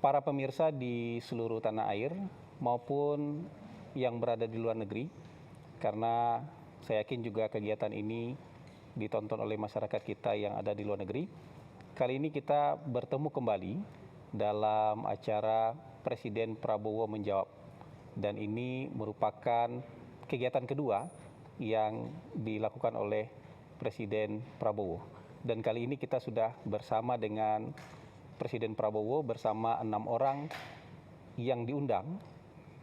para pemirsa di seluruh tanah air maupun yang berada di luar negeri, karena saya yakin juga kegiatan ini ditonton oleh masyarakat kita yang ada di luar negeri. Kali ini kita bertemu kembali dalam acara Presiden Prabowo Menjawab, dan ini merupakan kegiatan kedua yang dilakukan oleh Presiden Prabowo. Dan kali ini kita sudah bersama dengan Presiden Prabowo bersama 6 orang yang diundang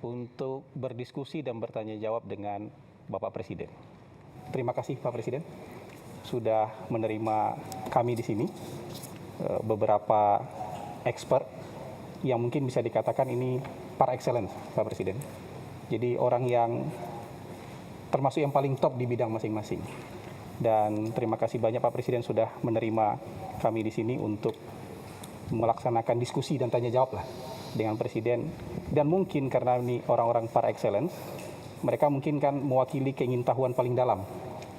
untuk berdiskusi dan bertanya jawab dengan Bapak Presiden. Terima kasih Pak Presiden sudah menerima kami di sini. Beberapa expert yang mungkin bisa dikatakan ini par excellence Pak Presiden. Jadi orang yang termasuk yang paling top di bidang masing-masing. Dan terima kasih banyak Pak Presiden sudah menerima kami di sini untuk melaksanakan diskusi dan tanya jawab lah dengan Presiden. Dan mungkin karena ini orang-orang par excellence, mereka mungkin kan mewakili keingintahuan paling dalam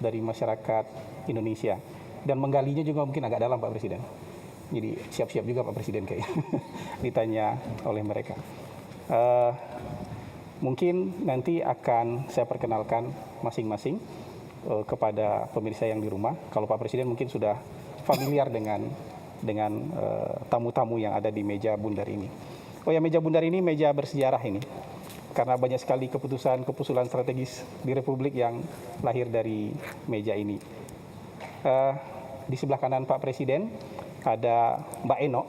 dari masyarakat Indonesia. Dan menggalinya juga mungkin agak dalam Pak Presiden. Jadi siap-siap juga Pak Presiden kayaknya ditanya oleh mereka. Mungkin nanti akan saya perkenalkan masing-masing kepada pemirsa yang di rumah. Kalau Pak Presiden mungkin sudah familiar dengan tamu-tamu yang ada di meja bundar ini. Oh ya, meja bundar ini meja bersejarah ini. Karena banyak sekali keputusan strategis di Republik yang lahir dari meja ini. Di sebelah kanan Pak Presiden ada Mbak Eno,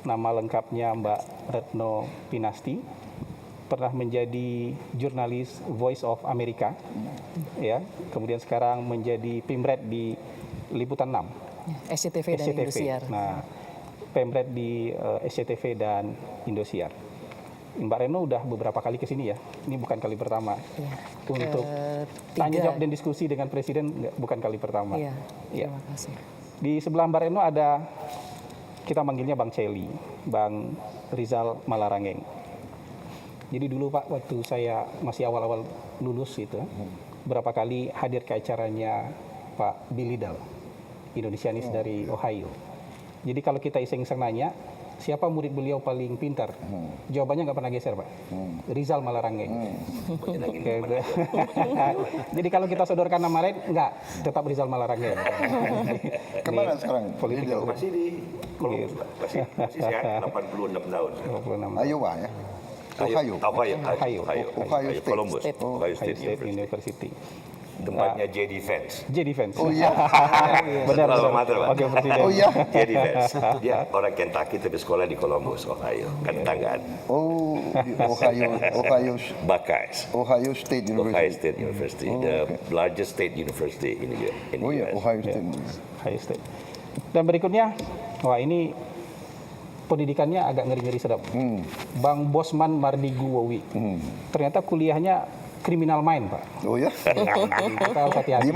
nama lengkapnya Mbak Retno Pinasti, pernah menjadi jurnalis Voice of America, ya. Kemudian sekarang menjadi Pemret di Liputan 6. SCTV dan Indosiar. Nah, Pemret di SCTV dan Indosiar. Mbak Reno udah beberapa kali ke sini ya. Ini bukan kali pertama. Ya, untuk tanya jawab dan diskusi dengan Presiden bukan kali pertama. Iya. Terima kasih. Di sebelah Mbak Reno ada, kita manggilnya Bang Celi, Bang Rizal Malarangeng. Jadi dulu Pak, waktu saya masih awal-awal lulus itu, berapa kali hadir ke acaranya Pak Billy Dahl, Indonesianis dari Ohio. Jadi kalau kita iseng-iseng nanya, siapa murid beliau paling pintar? Jawabannya nggak pernah geser Pak. Rizal Malarangeng. Jadi kalau kita sodorkan nama lain, nggak, tetap Rizal Malarangeng. Kemana sekarang? Politik masih di Columbus, masih sehat, 86 tahun. Iowa ya? Ohio. Ohio State. Columbus. Ohio State University. Tempatnya JD Vance. JD Vance. Oh iya. Benar. Oke, Presiden. Oh iya. JD Vance. Dia orang Kentucky tapi sekolah di Columbus, Ohio. Kan tetanggaan. Oh, di Ohio State University. Ohio State University, the largest state university in the Oh iya, US. Ohio State. Dan berikutnya, wah ini pendidikannya agak ngeri-ngeri sedap. Bang Bosman Mardigu-Wowi. Ternyata kuliahnya criminal mind, Pak. Oh ya? Kita harus hati-hati.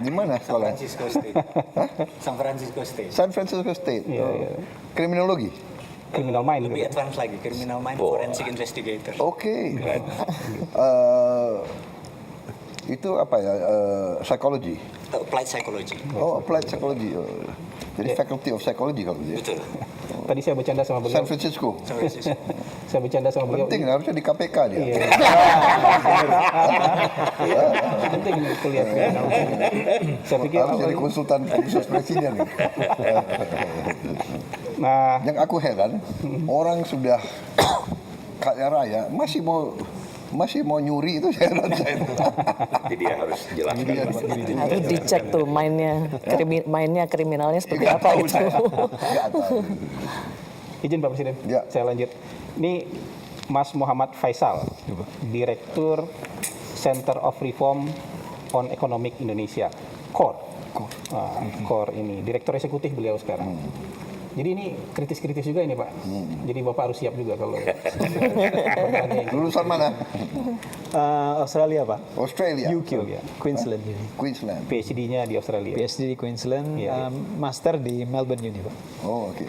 Di mana sekolah? San Francisco State. San Francisco State. Iya. Kriminologi. Criminal mind. Lebih advance lagi, criminal mind forensic investigator. Oke. Itu apa ya? Psychology. Applied psychology. Oh, applied psychology. Jadi faculty of psychology kalau dia. Betul. Tadi saya bercanda sama beliau. San Francisco. Saya bercanda sama beliau. Penting, harusnya di KPK dia. Iya. Penting kuliah. Saya pikir Harus jadi konsultan khusus presiden. Nah, Yang aku heran, orang sudah kaya raya masih mau nyuri, itu saya heran saya. Jadi dia harus jelaskan. Harus dicek tuh mainnya kriminalnya seperti apa itu. Nggak tahu. izin Pak Presiden, Ya. saya lanjut. Ini Mas Muhammad Faisal, Direktur Center of Reform on Economic Indonesia, CORE. CORE ini, Direktur Eksekutif beliau sekarang. Jadi ini kritis-kritis juga ini Pak. Jadi Bapak harus siap juga kalau Lulusan mana? Australia Pak. Australia. UQ, Queensland. Queensland. PhD-nya di Australia. PhD di Queensland, Iya. Master di Melbourne Uni Pak. Oh, oke.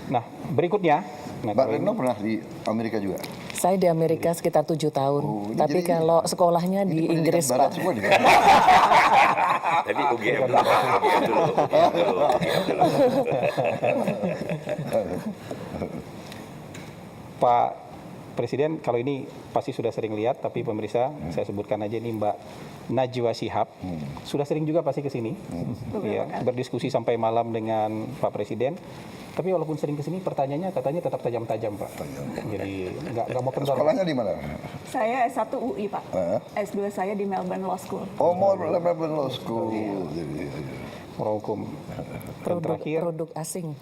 Nah, berikutnya, Mbak Retno pernah di Amerika juga? Saya di Amerika sekitar 7 tahun. Oh, ini Tapi jadi- kalau sekolahnya Ini di pendidikan Inggris, barat Pak. semua nih. Tapi UGM dulu, Pak. UGM dulu. Pak Presiden, kalau ini pasti sudah sering lihat, tapi pemirsa, saya sebutkan aja nih Mbak Najwa Shihab, sudah sering juga pasti ke sini, ya, berdiskusi sampai malam dengan Pak Presiden. Tapi walaupun sering ke sini, pertanyaannya katanya tetap tajam-tajam, Pak. Jadi nggak mau kendor. Sekolahnya di mana? Saya S1 UI, Pak. Hah? S2 saya di Melbourne Law School. Oh, mau Melbourne Law School. Jadi, Orang hukum. Dan Produk, terakhir, produk asing.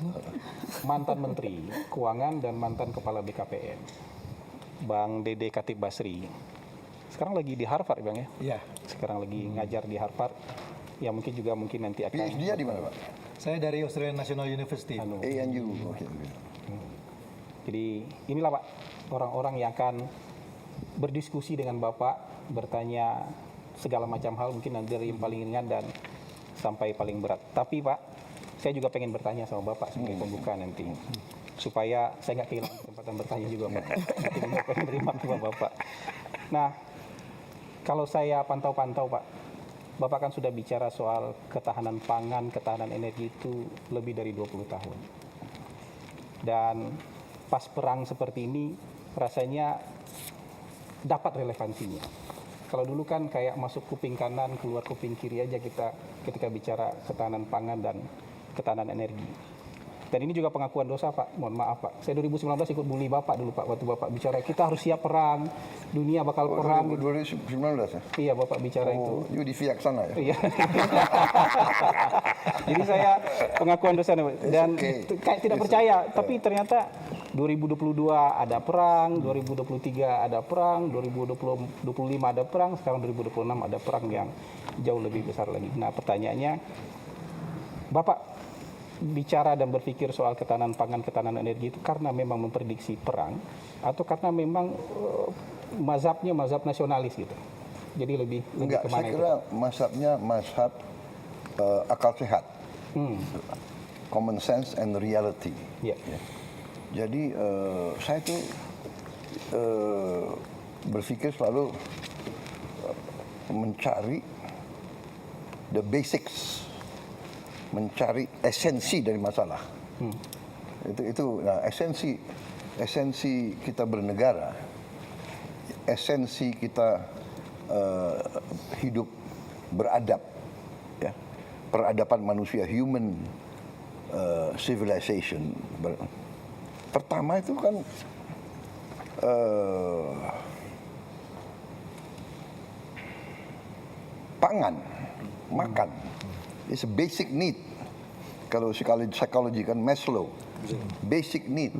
mantan Menteri Keuangan dan mantan Kepala BKPM, Bang Dede Khatib Basri. Sekarang lagi di Harvard, Bang ya? Iya. Sekarang lagi ngajar di Harvard. Ya mungkin nanti akan PhD-nya di mana, Pak? Saya dari Australian National University. ANU. Oke, oke. Jadi inilah Pak, orang-orang yang akan berdiskusi dengan Bapak, bertanya segala macam hal, mungkin nanti dari yang paling ringan dan sampai paling berat. Tapi Pak, saya juga pengen bertanya sama Bapak sebagai pembuka nanti. Supaya saya nggak kehilangan kesempatan bertanya juga Pak. Nanti Bapak pengen terima sama Bapak. Nah, kalau saya pantau-pantau Pak, Bapak kan sudah bicara soal ketahanan pangan, ketahanan energi itu lebih dari 20 tahun. Dan pas perang seperti ini rasanya dapat relevansinya. Kalau dulu kan kayak masuk kuping kanan, keluar kuping kiri aja kita ketika bicara ketahanan pangan dan ketahanan energi. Dan ini juga pengakuan dosa Pak, mohon maaf Pak. Saya 2019 ikut bully Bapak dulu Pak, waktu Bapak bicara kita harus siap perang, dunia bakal perang. 2019 ya? Iya Bapak bicara itu. Oh, you di Fiak sana ya? Iya. Jadi saya pengakuan dosa dan okay. kayak tidak percaya, tapi ternyata 2022 ada perang, 2023 ada perang, 2025 ada perang, sekarang 2026 ada perang yang jauh lebih besar lagi. Nah, pertanyaannya, Bapak bicara dan berpikir soal ketahanan pangan, ketahanan energi itu karena memang memprediksi perang atau karena memang mazhabnya mazhab nasionalis gitu. Jadi lebih Enggak, kemana saya itu? kira mazhabnya mazhab akal sehat. Common sense and reality. Iya. Jadi saya tuh berpikir selalu mencari the basics, mencari esensi dari masalah. Itu nah, esensi kita bernegara, esensi kita hidup beradab, ya, peradaban manusia, human civilization. Pertama itu kan pangan, makan. It's a basic need. Kalau psikologi kan Maslow, basic need.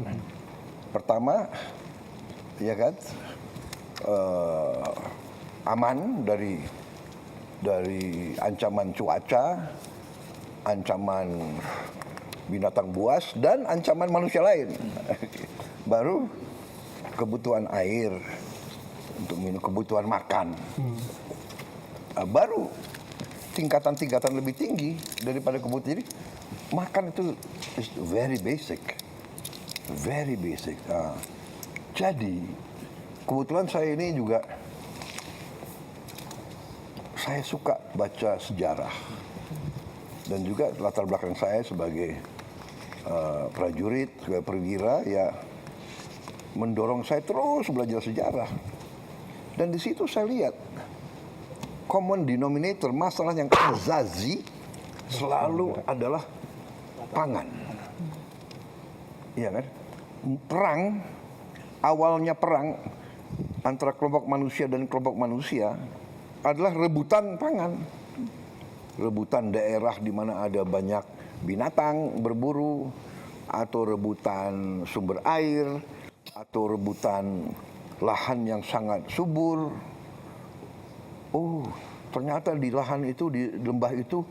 Pertama, ya kan, aman dari ancaman cuaca, ancaman binatang buas, dan ancaman manusia lain. Baru kebutuhan air untuk minum, kebutuhan makan. Baru tingkatan-tingkatan lebih tinggi daripada kebutuhan. Jadi makan itu is very basic, very basic. Jadi kebetulan saya ini juga saya suka baca sejarah dan juga latar belakang saya sebagai prajurit, sebagai perwira ya mendorong saya terus belajar sejarah. Dan di situ saya lihat common denominator, masalah yang azazi selalu adalah pangan. Iya kan? Perang, awalnya perang antara kelompok manusia dan kelompok manusia adalah rebutan pangan. Rebutan daerah di mana ada banyak binatang berburu, atau rebutan sumber air, atau rebutan lahan yang sangat subur. Oh, ternyata di lahan itu, di lembah itu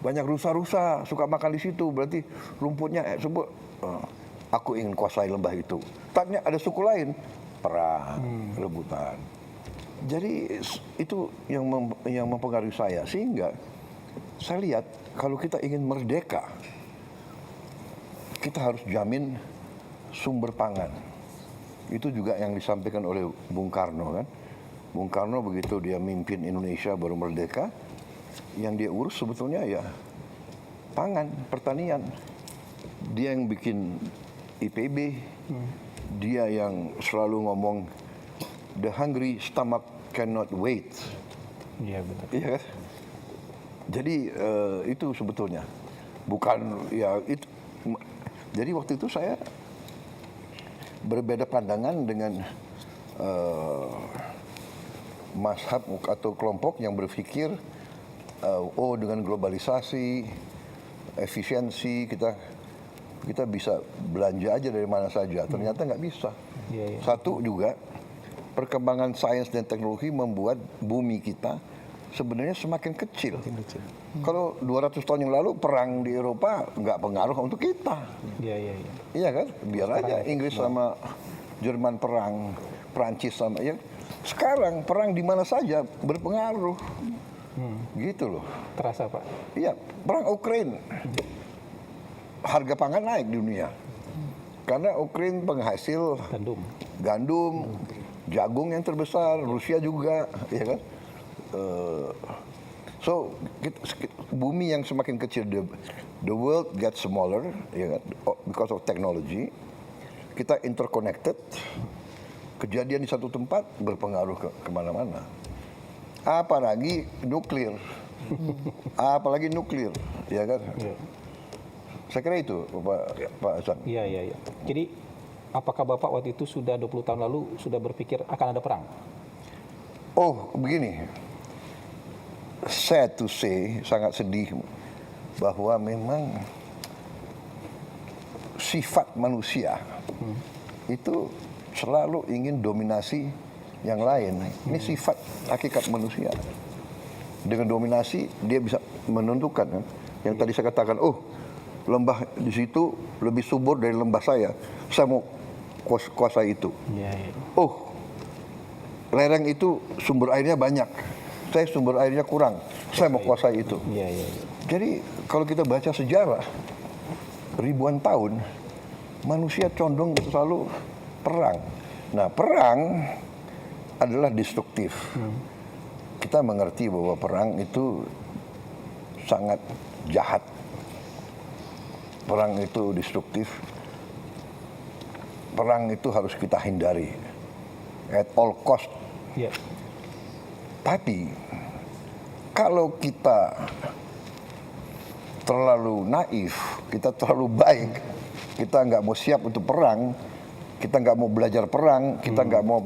banyak rusa-rusa suka makan di situ. Berarti rumputnya subur. Aku ingin kuasai lembah itu. Tanya ada suku lain, perang, rebutan. Jadi itu yang mempengaruhi saya, sehingga saya lihat kalau kita ingin merdeka, kita harus jamin sumber pangan. Itu juga yang disampaikan oleh Bung Karno kan. Bung Karno begitu dia mimpin Indonesia baru merdeka, yang dia urus sebetulnya ya pangan, pertanian. Dia yang bikin IPB, dia yang selalu ngomong the hungry stomach cannot wait. Iya betul. Iya kan? Jadi itu sebetulnya bukan ya itu. Jadi waktu itu saya berbeda pandangan dengan mazhab atau kelompok yang berpikir oh dengan globalisasi, efisiensi kita bisa belanja aja dari mana saja. Ternyata nggak bisa. Iya, iya. Satu juga perkembangan sains dan teknologi membuat bumi kita sebenarnya semakin kecil. Kalau 200 tahun yang lalu perang di Eropa nggak pengaruh untuk kita. Iya, iya, iya. Iya kan? Biar aja Inggris sama Jerman perang, Prancis sama ya. Sekarang perang di mana saja berpengaruh. Gitu loh. Terasa Pak. Iya, perang Ukraina. Harga pangan naik di dunia. Karena Ukraina penghasil gandum, jagung yang terbesar, Rusia juga, ya kan? So bumi yang semakin kecil, the world gets smaller, ya kan? Because of technology. Kita interconnected. Kejadian di satu tempat berpengaruh kemana-mana. Apalagi nuklir, ya kan? Iya. Saya kira itu, Pak Hasan. Iya, iya, iya. Jadi apakah Bapak waktu itu sudah 20 tahun lalu sudah berpikir akan ada perang? Oh, begini. Sad to say, sangat sedih bahwa memang sifat manusia itu selalu ingin dominasi yang lain. Ini sifat hakikat manusia. Dengan dominasi dia bisa menentukan kan. Yang tadi saya katakan, oh lembah di situ lebih subur dari lembah saya mau kuasai itu. Iya, iya. Oh lereng itu sumber airnya banyak, saya sumber airnya kurang, saya mau kuasai itu. Iya, iya, iya. Jadi kalau kita baca sejarah ribuan tahun manusia condong selalu perang. Nah perang adalah destruktif. Kita mengerti bahwa perang itu sangat jahat. Perang itu destruktif. Perang itu harus kita hindari at all cost. Iya. Tapi kalau kita terlalu naif, kita terlalu baik, kita nggak mau siap untuk perang, kita nggak mau belajar perang, kita nggak mau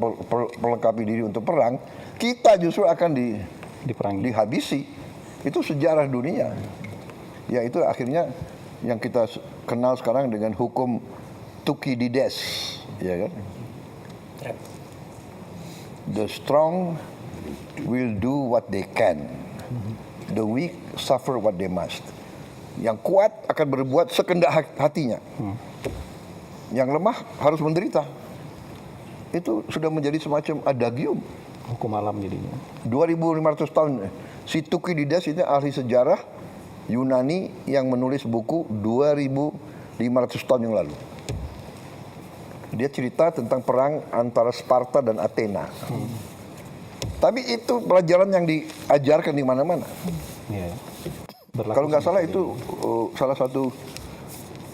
melengkapi diri untuk perang, kita justru akan dihabisi. Itu sejarah dunia. Ya itu akhirnya yang kita kenal sekarang dengan hukum Thukydides, ya kan? The strong will do what they can, the weak suffer what they must. Yang kuat akan berbuat sekehendak hatinya, yang lemah harus menderita. Itu sudah menjadi semacam adagium. Hukum alam jadinya. 2500 tahun. Si Thukydides ini ahli sejarah Yunani yang menulis buku 2500 tahun yang lalu. Dia cerita tentang perang antara Sparta dan Athena. Tapi itu pelajaran yang diajarkan di mana-mana. Iya. Kalau nggak salah itu salah satu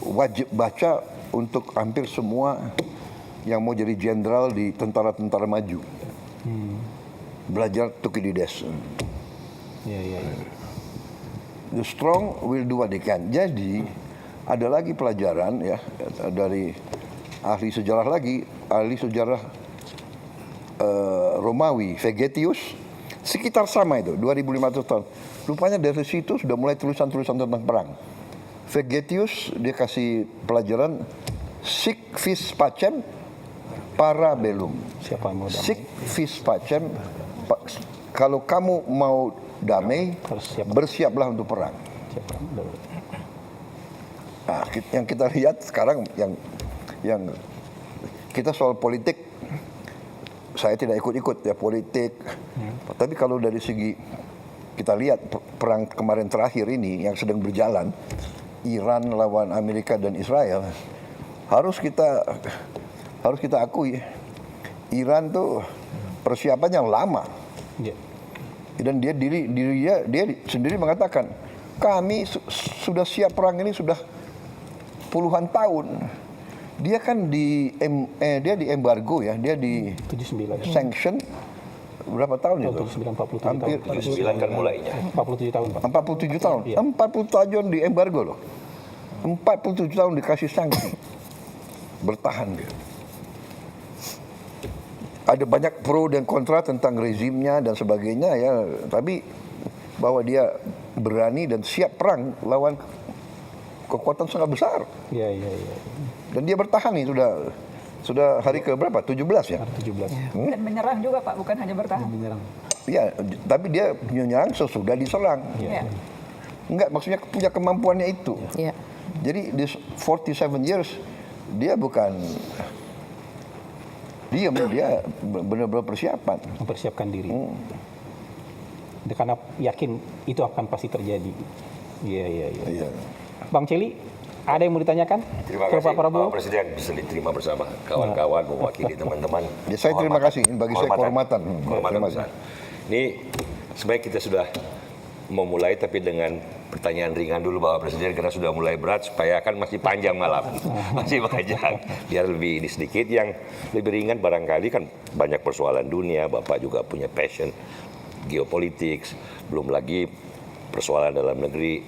wajib baca untuk hampir semua yang mau jadi jenderal di tentara-tentara maju. Belajar Thukydides. Iya, iya, iya. The strong will do what they can. Jadi ada lagi pelajaran ya dari ahli sejarah Romawi, Vegetius, sekitar sama itu 2500 tahun. Rupanya dari situ sudah mulai tulisan-tulisan tentang perang. Vegetius dia kasih pelajaran sic vis pacem para bellum. Siapa yang mau damai? Sic vis pacem, kalau kamu mau damai, bersiaplah untuk perang. Nah, yang kita lihat sekarang yang kita soal politik, saya tidak ikut-ikut ya politik. Tapi kalau dari segi kita lihat perang kemarin terakhir ini yang sedang berjalan, Iran lawan Amerika dan Israel, harus kita akui, Iran tuh persiapan yang lama. Ya. Dan dia sendiri mengatakan, kami sudah siap perang ini sudah puluhan tahun. Dia kan dia di embargo ya, dia di 79 ya. sanction berapa tahun itu? 79 47 Hampir tahun. 79 kan mulainya. 47 tahun, Pak. 47 tahun. Iya. 40 tahun di embargo loh. 47 tahun dikasih sanksi. Bertahan dia. Ada banyak pro dan kontra tentang rezimnya dan sebagainya ya, tapi bahwa dia berani dan siap perang lawan kekuatan sangat besar. Iya, iya, iya. Dan dia bertahan nih sudah hari ke berapa? 17 ya? 17. Dan menyerang juga Pak, bukan hanya bertahan. Menyerang. Iya, tapi dia menyerang sesudah diserang. Ya. Enggak, maksudnya punya kemampuannya itu. Ya. Jadi di 47 years dia bukan diam, dia benar-benar persiapan. Mempersiapkan diri. Karena yakin itu akan pasti terjadi. Iya, iya, iya. Iya. Bang Celi, ada yang mau ditanyakan Terima ke kasih Pak Prabowo? Pak Presiden bisa diterima bersama kawan-kawan mewakili teman-teman. Ya, saya terima kasih. Bagi saya kehormatan. Kehormatan Terima kasih. besar. Ini sebenarnya kita sudah memulai tapi dengan pertanyaan ringan dulu Bapak Presiden karena sudah mulai berat supaya kan masih panjang malam. Masih panjang. Biar lebih ini sedikit yang lebih ringan barangkali kan banyak persoalan dunia, Bapak juga punya passion geopolitik, belum lagi persoalan dalam negeri.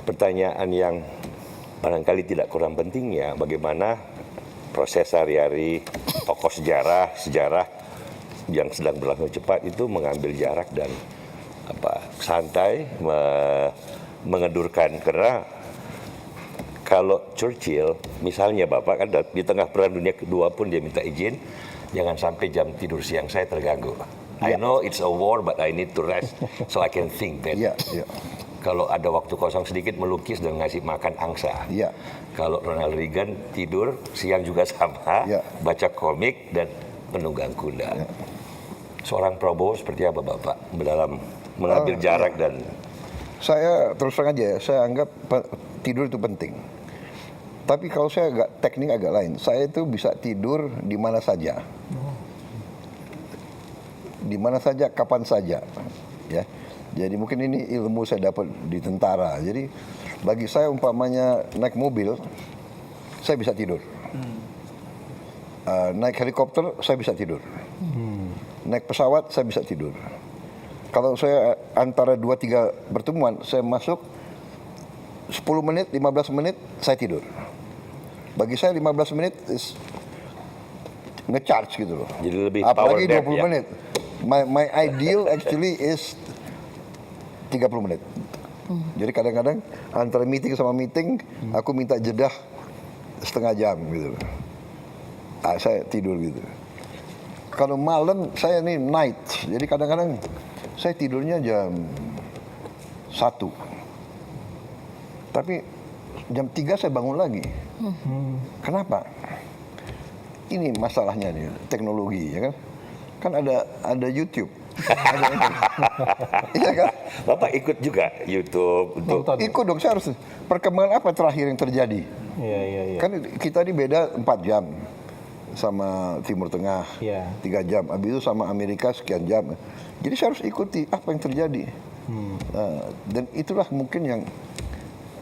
Pertanyaan yang barangkali tidak kurang pentingnya, bagaimana proses sehari-hari tokoh sejarah yang sedang berlangsung cepat itu mengambil jarak dan santai, mengedurkan. Karena kalau Churchill, misalnya Bapak kan di tengah Perang Dunia Kedua pun dia minta izin, jangan sampai jam tidur siang saya terganggu. I know it's a war, but I need to rest so I can think better. Iya, iya. Kalau ada waktu kosong sedikit melukis dan ngasih makan angsa. Iya. Kalau Ronald Reagan tidur siang juga sama, Iya. baca komik dan menunggang kuda. Iya. Seorang Prabowo seperti apa Bapak dalam mengambil jarak dan Saya terus terang aja ya, saya anggap tidur itu penting. Tapi kalau saya teknik agak lain. Saya itu bisa tidur di mana saja. Di mana saja, kapan saja. Ya. Jadi mungkin ini ilmu saya dapat di tentara. Jadi bagi saya umpamanya naik mobil, saya bisa tidur. Naik helikopter, saya bisa tidur. Naik pesawat, saya bisa tidur. Kalau saya antara 2-3 pertemuan, saya masuk 10 menit, 15 menit, saya tidur. Bagi saya 15 menit is nge-charge gitu loh. Jadi lebih Apalagi power nap, 20 ya? menit. My ideal actually is 30 menit. Jadi kadang-kadang antara meeting sama meeting, aku minta jeda setengah jam gitu. Saya tidur gitu. Kalau malam saya ini night, jadi kadang-kadang saya tidurnya jam 1. Tapi jam 3 saya bangun lagi. Kenapa? Ini masalahnya nih, teknologi ya kan. Kan ada YouTube. Iya kan? Bapak ikut juga YouTube untuk Ikut dong, saya harus perkembangan apa terakhir yang terjadi. Iya, iya, iya. Kan kita ini beda 4 jam sama Timur Tengah, Iya. 3 jam. Habis itu sama Amerika sekian jam. Jadi saya harus ikuti apa yang terjadi. Dan itulah mungkin yang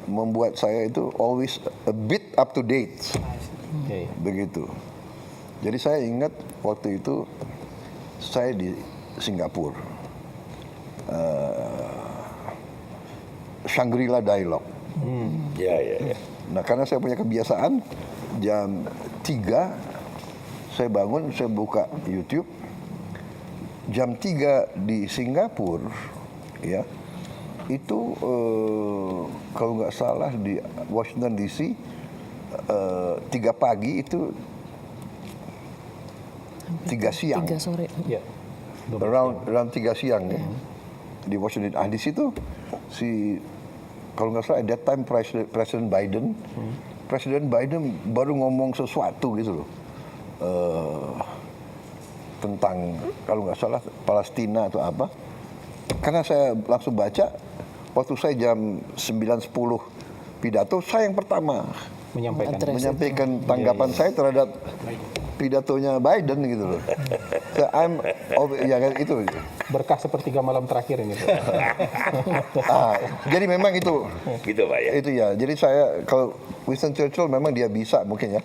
membuat saya itu always a bit up to date. Oke. Begitu. Jadi saya ingat waktu itu saya di Singapura. Shangri-La Dialogue. ya. Nah, karena saya punya kebiasaan jam 3 saya bangun, saya buka YouTube. Jam 3 di Singapura ya. Itu kalau nggak salah di Washington DC 3 pagi itu 3 siang. 3 sore. Iya. Around 3 siang ya. Di Washington. Di situ si kalau nggak salah at that time Presiden Biden, Presiden Biden baru ngomong sesuatu gitu loh tentang kalau nggak salah Palestina atau apa. Karena saya langsung baca waktu saya jam 9.10 pidato, saya yang pertama menyampaikan tanggapan saya terhadap pidatonya Biden gitu loh. So, ya kan itu. Berkah sepertiga malam terakhir ini. Jadi memang itu. Gitu Pak ya. Itu ya. Jadi saya kalau Winston Churchill memang dia bisa mungkin ya.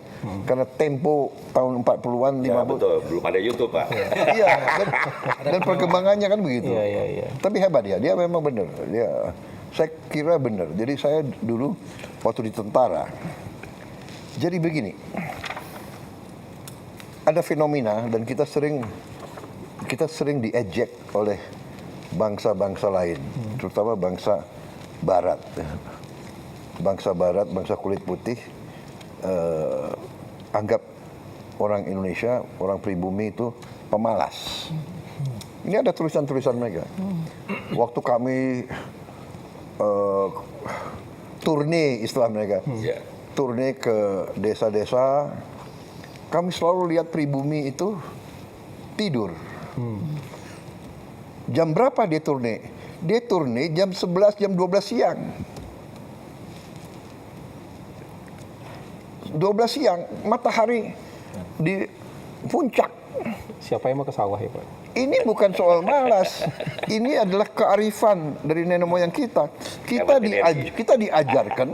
Karena tempo tahun 40-an, 50. Ya, betul, belum ada YouTube Pak. Iya, dan perkembangannya kan begitu. Iya. Tapi hebat dia memang benar. Saya kira benar. Jadi saya dulu waktu di tentara. Jadi begini. Ada fenomena dan kita sering diejek oleh bangsa-bangsa lain, terutama bangsa Barat. Bangsa Barat, bangsa kulit putih, anggap orang Indonesia, orang pribumi itu pemalas. Ini ada tulisan-tulisan mereka. Waktu kami turne, istilah mereka, turne ke desa-desa, kami selalu lihat pribumi itu tidur. Jam berapa dia turne? Dia turne jam 11, jam 12 siang. 12 siang, matahari di puncak. Siapa yang mau ke sawah ya Pak? Ini bukan soal malas. Ini adalah kearifan dari nenek moyang kita. Kita diajarkan.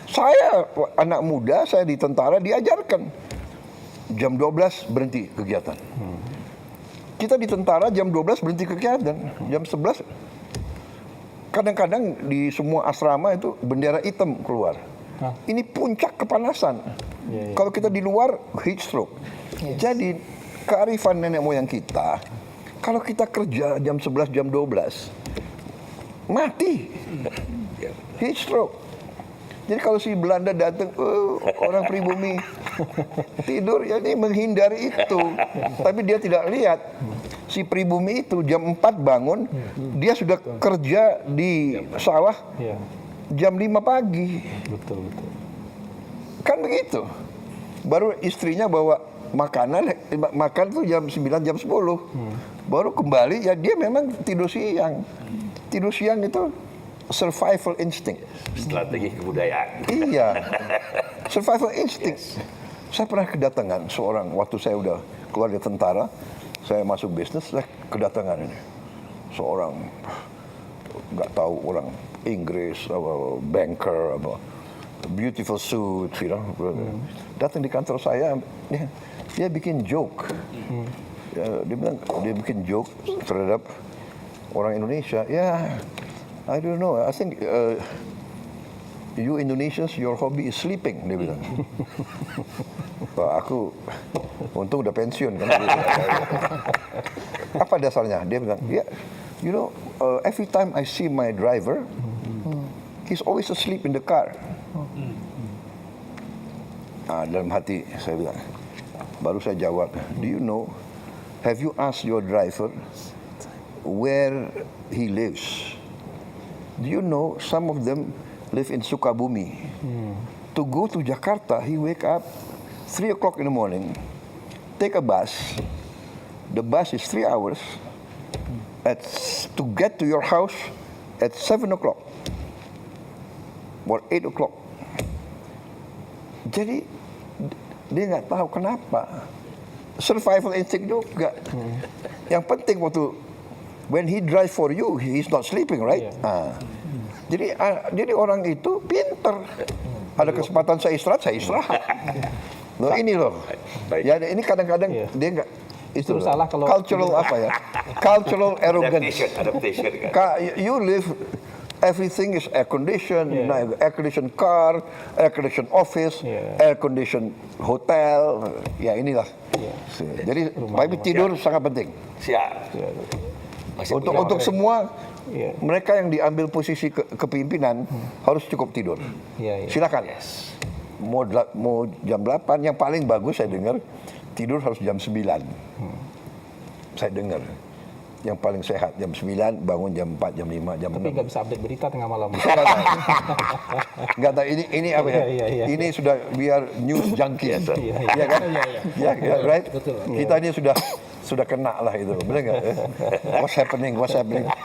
Saya anak muda, saya di tentara diajarkan. Jam 12 berhenti kegiatan. Kita di tentara jam 12 berhenti kegiatan. Jam 11 kadang-kadang di semua asrama itu bendera hitam keluar. Ini puncak kepanasan. Kalau kita di luar heat stroke. Jadi kearifan nenek moyang kita, kalau kita kerja jam 11 jam 12 mati. Heat stroke. Jadi kalau si Belanda datang, orang pribumi tidur, ya ini menghindari itu. Tapi dia tidak lihat si pribumi itu jam 4 bangun, dia sudah kerja di sawah jam 5 pagi. Betul. Kan begitu. Baru istrinya bawa makan tuh jam 9, jam 10. Baru kembali, ya dia memang tidur siang. Tidur siang itu survival instinct. Strategi kebudayaan. Iya, survival instinct. Saya pernah kedatangan seorang, waktu saya udah keluar dari tentara, saya masuk bisnis, saya kedatangan ini. Seorang, nggak tahu orang Inggris, apa, banker, apa, beautiful suit, you know. Datang di kantor saya, dia bikin joke. Dia bilang, dia bikin joke terhadap orang Indonesia. Ya, I don't know. I think you Indonesians, your hobby is sleeping, dia bilang. Aku untung udah pensiun kan. Apa dasarnya? Dia bilang, you know, every time I see my driver, he's always asleep in the car. Dalam hati saya bilang, baru saya jawab, do you know, have you asked your driver where he lives? Do you know some of them live in Sukabumi? To go to Jakarta, he wake up 3 o'clock in the morning, take a bus. The bus is 3 hours. To get to your house at 7 o'clock or 8 o'clock. Jadi dia nggak tahu kenapa. Survival instinct juga. Yang penting waktu when he drive for you, he's not sleeping, right? Jadi orang itu pinter. Ada kesempatan saya istirahat. Loh ini loh. Ya ini kadang-kadang dia nggak. Itu salah kalau cultural apa ya? Cultural arrogance. Adaptation kan. You live, everything is air conditioned, air conditioned car, air conditioned office, air conditioned hotel. Ya inilah. Jadi bagi tidur sangat penting. Siap. Untuk semua mereka yang diambil posisi kepimpinan harus cukup tidur. Silakan. Mau jam 8, yang paling bagus saya dengar tidur harus jam 9. Saya dengar. Yang paling sehat jam 9, bangun jam 4, jam 5, jam 6. Tapi nggak bisa update berita tengah malam. Nggak tahu ini apa ya? Ini sudah biar news junkies. Iya kan? Iya, right? Kita ini sudah kena lah itu. Benar nggak? What's happening?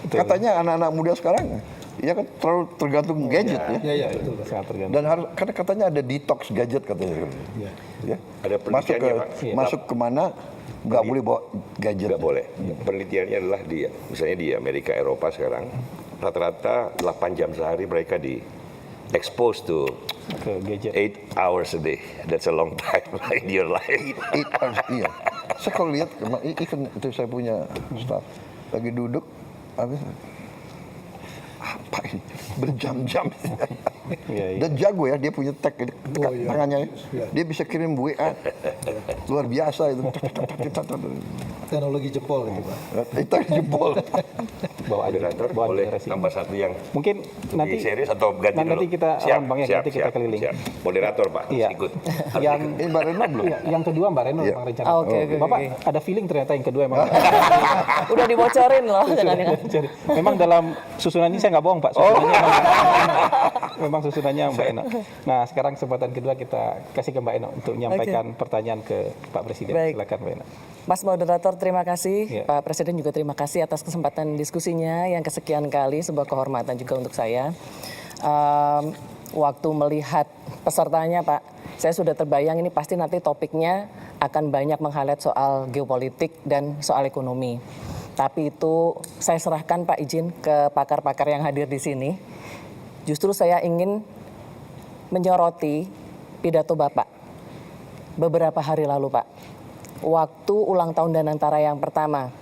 Katanya anak-anak muda sekarang Ya kan terlalu tergantung gadget ya. Iya, betul. Sangat tergantung. Dan harus karena katanya ada detox gadget katanya. Ya. Ada Masuk ke penelitiannya, Pak. masuk kemana nggak boleh bawa gadget. Nggak boleh. Penelitiannya adalah misalnya di Amerika, Eropa sekarang, rata-rata 8 jam sehari mereka di exposed to Ke gadget. 8 hours a day. That's a long time in your life. 8 hours, iya. Saya kalau lihat, even itu saya punya staff lagi duduk, habis apa ini berjam-jam. Iya, iya. Dan jago ya, dia punya tag ini, tangannya ya. Dia bisa kirim WA luar biasa itu. Teknologi jempol gitu Pak. Itu jempol. Bawa aja, Moderator bawa boleh generasi. tambah satu yang Mungkin nanti di series atau ganti dulu? nanti kita Bang ya, nanti kita keliling. Siap. Moderator Pak, Iya. ikut. Yang Ini Mbak Reno belum? Iya, yang kedua Mbak Reno Iya. Bang rencana. Oke, oke, Bapak oke. ada feeling ternyata yang kedua emang. Udah dibocorin loh. Jangan-jangan. Jadi, memang dalam susunan ini saya nggak bohong Pak. Susunannya memang susunannya Mbak Eno. Nah sekarang kesempatan kedua kita kasih ke Mbak Eno untuk menyampaikan pertanyaan ke Pak Presiden. Baik. Silakan Mbak Eno. Mas Moderator, terima kasih. Ya. Pak Presiden juga terima kasih atas kesempatan diskusinya yang kesekian kali, sebuah kehormatan juga untuk saya. Waktu melihat pesertanya Pak, saya sudah terbayang ini pasti nanti topiknya akan banyak meng-highlight soal geopolitik dan soal ekonomi. Tapi itu saya serahkan Pak izin ke pakar-pakar yang hadir di sini. Justru saya ingin menyoroti pidato Bapak beberapa hari lalu Pak. Waktu ulang tahun Danantara yang pertama.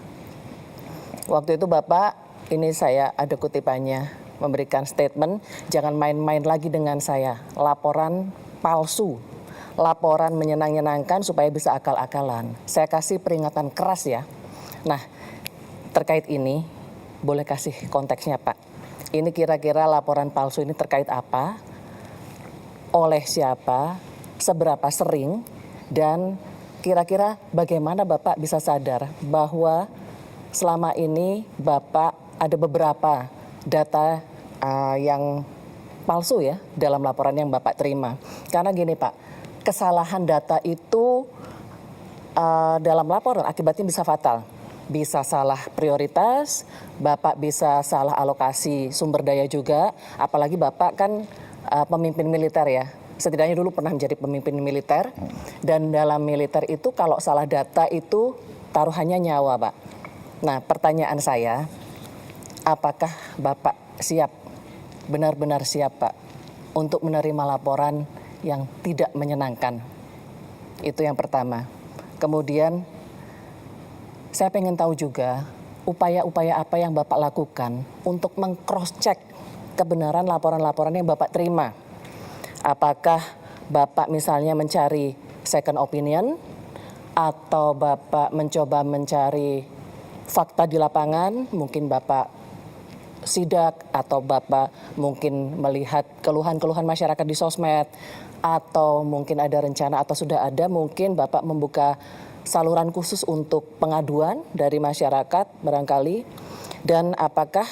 Waktu itu Bapak, ini saya ada kutipannya, memberikan statement, jangan main-main lagi dengan saya. Laporan palsu, laporan menyenang-nyenangkan supaya bisa akal-akalan. Saya kasih peringatan keras ya. Nah, terkait ini, boleh kasih konteksnya Pak. Ini kira-kira laporan palsu ini terkait apa, oleh siapa, seberapa sering, dan kira-kira bagaimana Bapak bisa sadar bahwa selama ini Bapak ada beberapa data yang palsu ya dalam laporan yang Bapak terima. Karena gini Pak, kesalahan data itu dalam laporan akibatnya bisa fatal. Bisa salah prioritas, Bapak bisa salah alokasi sumber daya juga, apalagi Bapak kan pemimpin militer ya. Setidaknya dulu pernah menjadi pemimpin militer, dan dalam militer itu kalau salah data itu taruhannya nyawa Pak. Nah pertanyaan saya, apakah Bapak siap, benar-benar siap Pak, untuk menerima laporan yang tidak menyenangkan? Itu yang pertama. Kemudian saya pengen tahu juga upaya-upaya apa yang Bapak lakukan untuk meng-cross-check kebenaran laporan-laporan yang Bapak terima. Apakah Bapak misalnya mencari second opinion, atau Bapak mencoba mencari fakta di lapangan, mungkin Bapak sidak, atau Bapak mungkin melihat keluhan-keluhan masyarakat di sosmed, atau mungkin ada rencana atau sudah ada mungkin Bapak membuka saluran khusus untuk pengaduan dari masyarakat barangkali. Dan apakah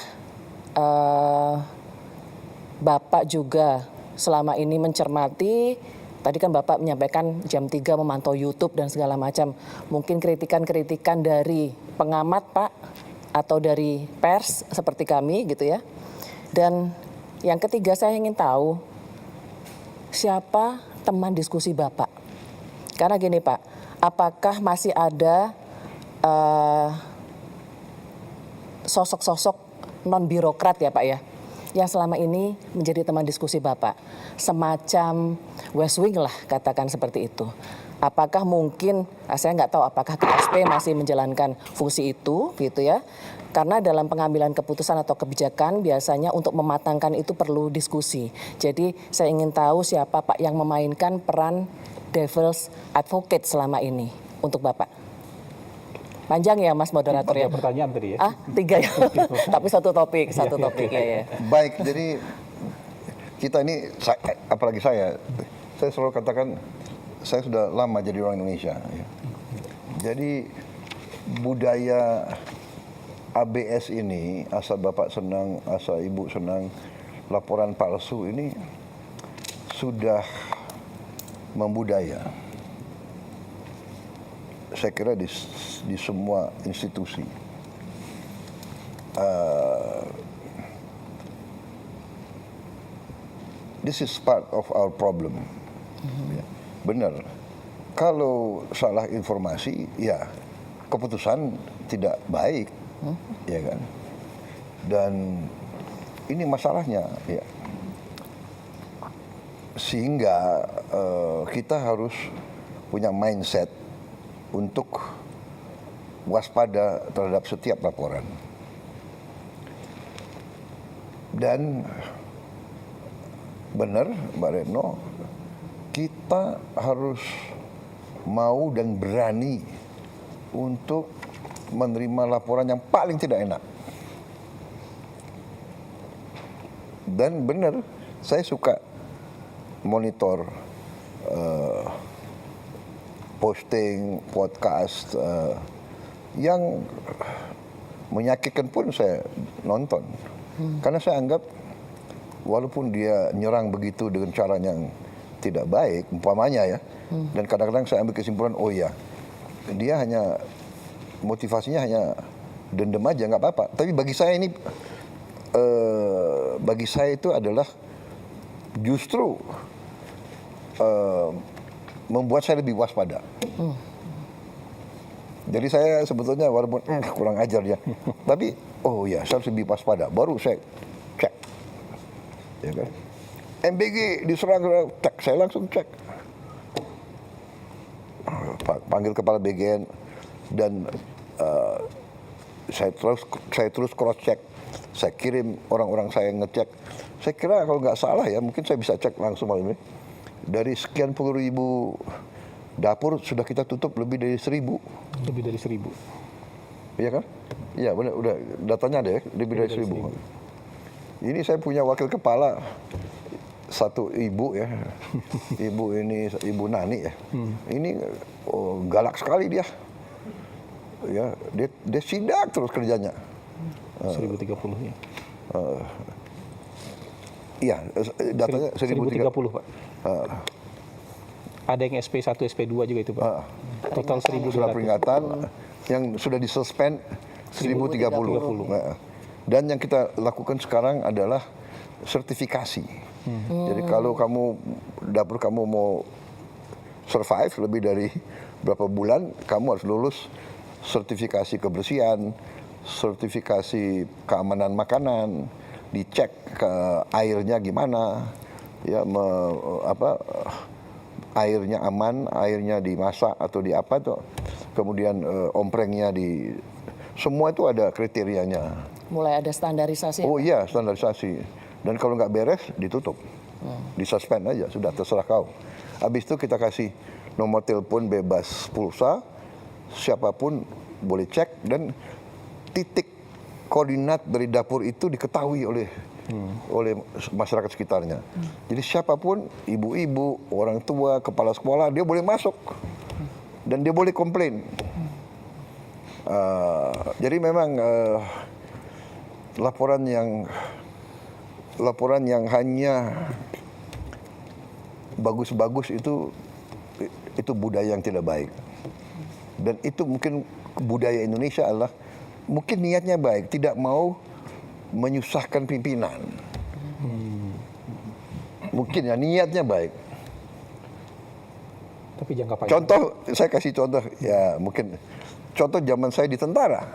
Bapak juga selama ini mencermati, tadi kan Bapak menyampaikan jam 3 memantau YouTube dan segala macam. Mungkin kritikan-kritikan dari pengamat Pak, atau dari pers seperti kami gitu ya. Dan yang ketiga saya ingin tahu, siapa teman diskusi Bapak? Karena gini Pak, apakah masih ada sosok-sosok non-birokrat ya Pak ya, yang selama ini menjadi teman diskusi Bapak, semacam West Wing lah katakan seperti itu. Apakah mungkin, saya nggak tahu apakah KSP masih menjalankan fungsi itu gitu ya, karena dalam pengambilan keputusan atau kebijakan biasanya untuk mematangkan itu perlu diskusi. Jadi saya ingin tahu siapa Pak yang memainkan peran devil's advocate selama ini untuk Bapak. Panjang ya Mas Moderator ya? Pertanyaan tadi ya. 3 ya, tapi satu topik ya. Baik, jadi kita ini, apalagi saya selalu katakan, saya sudah lama jadi orang Indonesia. Ya. Jadi budaya ABS ini, asal Bapak senang, asal Ibu senang, laporan palsu ini sudah membudaya. Saya kira di semua institusi. this is part of our problem. Ya, benar. Kalau salah informasi, ya keputusan tidak baik, ya kan. Dan ini masalahnya, ya. Sehingga kita harus punya mindset untuk waspada terhadap setiap laporan. Dan benar, Mbak Retno, kita harus mau dan berani untuk menerima laporan yang paling tidak enak. Dan benar, saya suka monitor posting, podcast yang menyakitkan pun saya nonton. Karena saya anggap walaupun dia nyerang begitu dengan cara yang tidak baik, umpamanya ya, dan kadang-kadang saya ambil kesimpulan, oh ya, dia hanya motivasinya hanya dendam aja, nggak apa-apa. Tapi bagi saya ini, bagi saya itu adalah justru membuat saya lebih waspada. Jadi saya sebetulnya walaupun kurang ajar ya, tapi oh ya saya harus lebih waspada. Baru saya cek, ya kan? MBG diserang, cek, saya langsung cek. Panggil kepala BGN dan saya terus cross check. Saya kirim orang-orang saya ngecek. Saya kira kalau nggak salah ya, mungkin saya bisa cek langsung malam ini. Dari sekian puluh ribu dapur sudah kita tutup lebih dari 1.000. Lebih dari 1.000. Iya kan? Iya benar, udah datanya ada ya, lebih dari 1.000. Ini saya punya wakil kepala, satu ibu ya, ibu Nani ya. Ini galak sekali dia. Ya, dia sidak terus kerjanya. 1.030 ya. Iya, datanya 1.030 Pak. Ada yang SP1, SP2 juga itu Pak. Total 1.200. Surat peringatan yang sudah disuspend 1.030. Dan yang kita lakukan sekarang adalah sertifikasi. Jadi kalau dapur kamu mau survive lebih dari berapa bulan, kamu harus lulus sertifikasi kebersihan, sertifikasi keamanan makanan, dicek ke airnya gimana, ya airnya aman, airnya dimasak atau di apa tuh, kemudian omprengnya semua itu ada kriterianya. Mulai ada standarisasi. Oh iya, standarisasi. Dan kalau nggak beres ditutup, disuspend aja, sudah terserah kau. Habis itu kita kasih nomor telepon bebas pulsa, siapapun boleh cek dan titik koordinat dari dapur itu diketahui oleh masyarakat sekitarnya. Jadi siapapun, ibu-ibu, orang tua, kepala sekolah, dia boleh masuk dan dia boleh komplain. Jadi memang laporan yang hanya bagus-bagus itu budaya yang tidak baik. Dan itu mungkin budaya Indonesia adalah mungkin niatnya baik, tidak mau menyusahkan pimpinan. Mungkin ya niatnya baik. Tapi jangka panjang. Contoh, saya kasih contoh ya mungkin contoh zaman saya di tentara.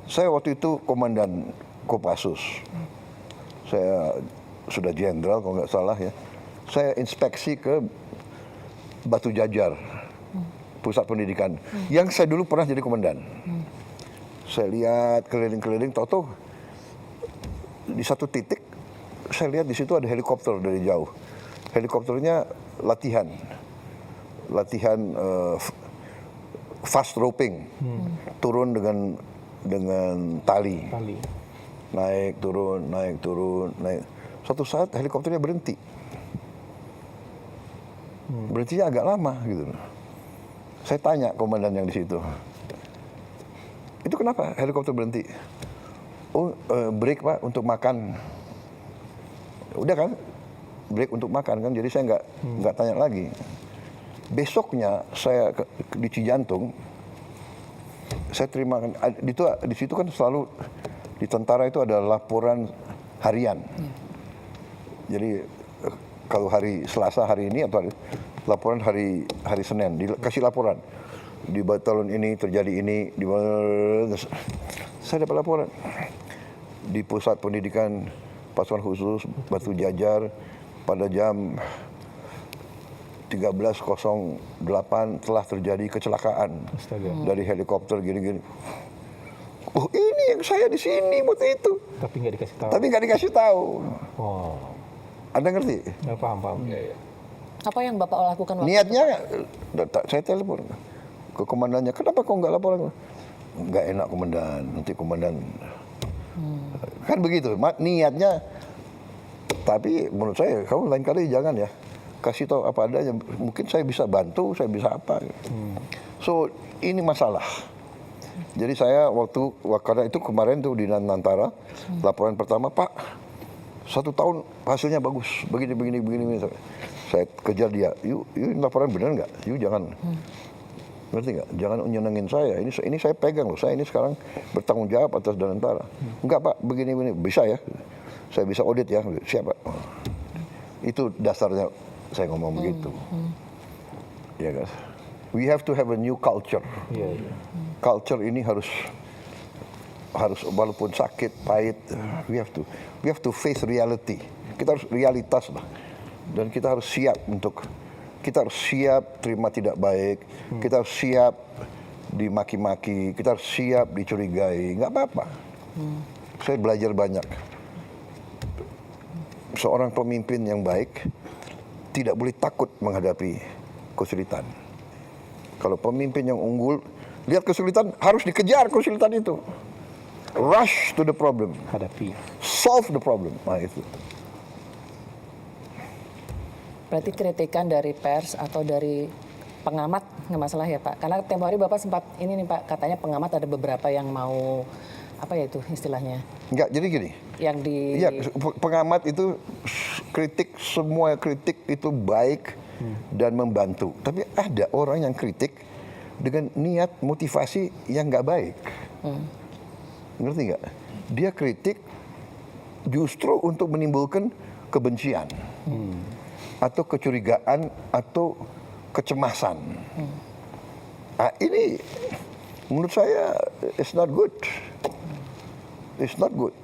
Saya waktu itu komandan Kopassus. Saya sudah jenderal kalau nggak salah ya. Saya inspeksi ke Batu Jajar, pusat pendidikan, yang saya dulu pernah jadi komandan. Saya lihat keliling-keliling, tahu-tahu di satu titik saya lihat di situ ada helikopter dari jauh. Helikopternya latihan fast roping, turun dengan tali, naik turun. Suatu saat helikopternya berhenti. Berhentinya agak lama gitu. Saya tanya komandan yang di situ, itu kenapa helikopter berhenti? Oh, break Pak untuk makan. Udah kan, break untuk makan kan. Jadi saya nggak tanya lagi. Besoknya saya di Cijantung, saya terima di situ kan selalu di tentara itu ada laporan harian. Jadi kalau hari Selasa hari ini atau laporan hari Senin dikasih laporan di batalion ini terjadi ini di saya dapat laporan di pusat pendidikan pasukan khusus Batu Jajar pada jam 13.08 telah terjadi kecelakaan dari helikopter gini-gini. Oh ini yang saya di sini buat itu. Tapi nggak dikasih tahu. Tapi nggak dikasih tahu. Oh, Anda ngerti? ya, paham. Apa yang Bapak lakukan waktu Niatnya, saya telepon ke komandannya. Kenapa kau nggak laporan? Nggak enak komandan. Nanti komandan. Kan begitu. Niatnya. Tapi menurut saya, kamu lain kali jangan ya. Kasih tahu apa adanya. Mungkin saya bisa bantu, saya bisa apa. So, ini masalah. Jadi saya karena itu kemarin tuh di Nantara, laporan pertama, Pak, 1 tahun hasilnya bagus, begini. Saya kejar dia, yuk ini laporan benar nggak? Yuk jangan, ngerti nggak? Jangan nyenengin saya. Ini saya pegang loh, saya ini sekarang bertanggung jawab atas Danantara. Enggak Pak, begini, bisa ya? Saya bisa audit ya, siap Pak. Itu dasarnya saya ngomong begitu. Ya guys, we have to have a new culture. Culture ini harus walaupun sakit, pahit, we have to face reality. Kita harus realitas lah. Dan kita harus siap kita harus siap terima tidak baik, kita harus siap dimaki-maki, kita harus siap dicurigai, nggak apa-apa. Saya belajar banyak. Seorang pemimpin yang baik tidak boleh takut menghadapi kesulitan. Kalau pemimpin yang unggul, lihat kesulitan, harus dikejar kesulitan itu. Rush to the problem. Hadapi. Solve the problem. Nah itu. Berarti kritikan dari pers atau dari pengamat nggak masalah ya Pak? Karena tempo hari Bapak sempat ini nih Pak, katanya pengamat ada beberapa yang mau apa ya itu istilahnya? Enggak, jadi gini. Yang di Iya, pengamat itu semua kritik itu baik dan membantu. Tapi ada orang yang kritik dengan niat motivasi yang nggak baik. Ngerti nggak? Dia kritik justru untuk menimbulkan kebencian. Atau kecurigaan atau kecemasan. Nah, ini menurut saya it's not good. It's not good.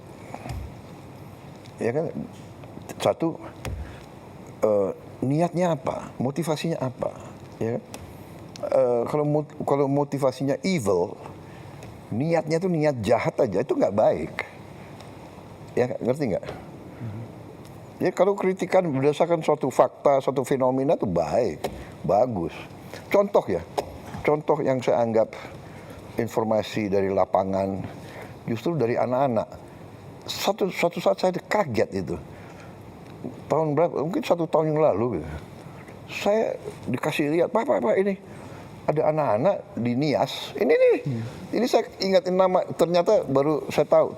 Ya kan? Satu, niatnya apa? Motivasinya apa? Ya kan? Kalau motivasinya evil, niatnya tuh niat jahat aja, itu nggak baik. Ya ngerti nggak? Ya kalau kritikan berdasarkan suatu fakta, suatu fenomena itu baik, bagus. Contoh yang saya anggap informasi dari lapangan, justru dari anak-anak. Satu saat saya kaget itu. Tahun berapa? Mungkin 1 tahun yang lalu. Saya dikasih lihat, Pak, ini ada anak-anak di Nias. Ini saya ingatin nama, ternyata baru saya tahu.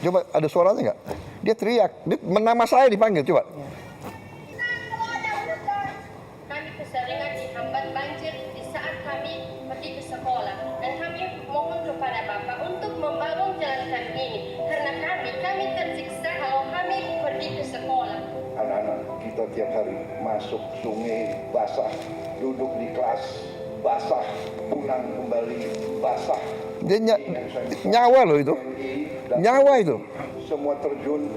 Coba ada suaranya nggak? Dia teriak, nama saya dipanggil, coba. Kami keseringan dihambat banjir di saat kami pergi ke sekolah. Dan kami mohon kepada Bapak untuk membangun jalan kami ini. Karena kami tersiksa kalau kami pergi ke sekolah. Anak-anak kita tiap hari masuk sungai basah, duduk di kelas basah, pulang kembali basah. Dia nyawa loh itu, nyawa itu. Semua terjun,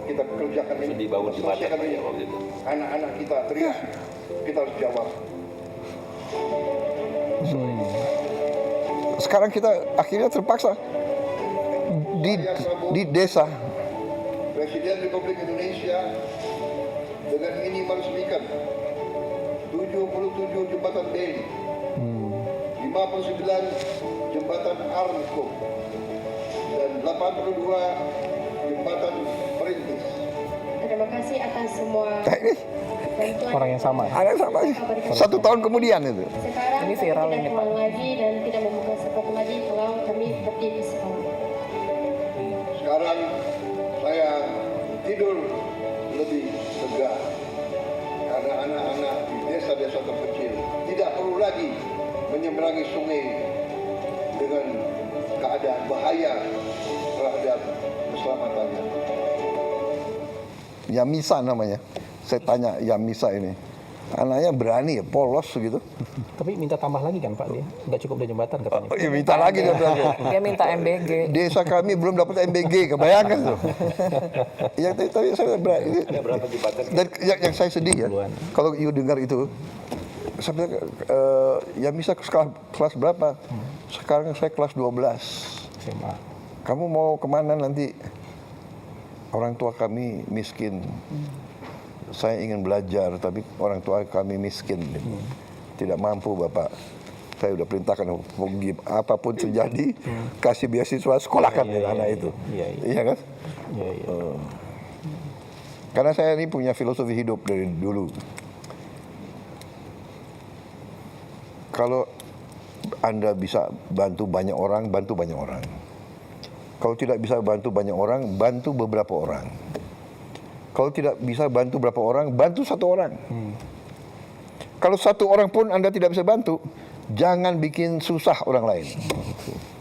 kita kerjakan ini. Dibangun di Batak ya waktu itu. Anak-anak kita teriak, kita harus jawab. Sekarang kita akhirnya terpaksa di desa. Presiden Republik Indonesia dengan ini meresmikan 77 jembatan Deli, 59 jembatan Armco, dan 82 jembatan perintis. Terima kasih atas semua bantuan. Orang yang sama. Ada sama sih. 1 tahun kemudian itu. Sekarang Ini kami viral tidak ini, Pak. pulang lagi dan tidak membuka sekolah lagi kalau kami pergi ke sekolah. Sekarang saya tidur lebih lega karena anak-anak di desa-desa terpencil tidak perlu lagi menyeberangi sungai dengan keadaan bahaya terhadap keselamatannya. Yamisa namanya. Saya tanya Yamisa ini, anaknya berani ya, polos gitu. Tapi minta tambah lagi kan Pak dia? Nggak cukup dari jembatan katanya. Oh, ya minta lagi dia bilang. Dia minta MBG. Desa kami belum dapat MBG, kebayangkan tuh. Ya, tapi saya berani. Ada berapa jembatan? Dan yang saya sedih ya, kalau you dengar itu, saya bilang, Yamisa kelas berapa? Sekarang saya kelas 12. SMA. Kamu mau kemana nanti? Orang tua kami miskin. Saya ingin belajar, tapi orang tua kami miskin. Tidak mampu Bapak. Saya udah perintahkan apapun terjadi, kasih beasiswa, sekolahkan anak itu. Iya kan? Iya. Karena saya ini punya filosofi hidup dari dulu. Kalau Anda bisa bantu banyak orang, bantu banyak orang. Kalau tidak bisa bantu banyak orang, bantu beberapa orang. Kalau tidak bisa bantu berapa orang, bantu satu orang. Kalau satu orang pun Anda tidak bisa bantu, jangan bikin susah orang lain.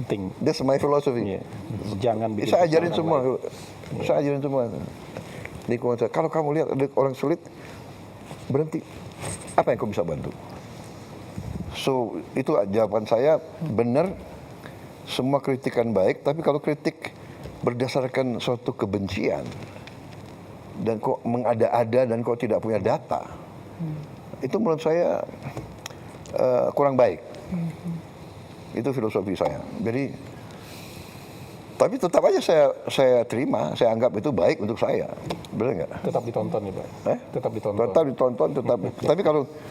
Penting. That's my philosophy. Iya. Jangan bikin Saya susah ajarin orang semua. lain. Saya ajarin semua. Lingkungan saya. Kalau kamu lihat ada orang sulit, berhenti. Apa yang kau bisa bantu? So, itu jawaban saya benar. Semua kritikan baik, tapi kalau kritik berdasarkan suatu kebencian dan kok mengada-ada dan kok tidak punya data, itu menurut saya kurang baik. Itu filosofi saya. Jadi, tapi tetap aja saya terima, saya anggap itu baik untuk saya, benar nggak? Tetap ditonton ya Pak? Tetap ditonton. Tetap ditonton, tetap. Tapi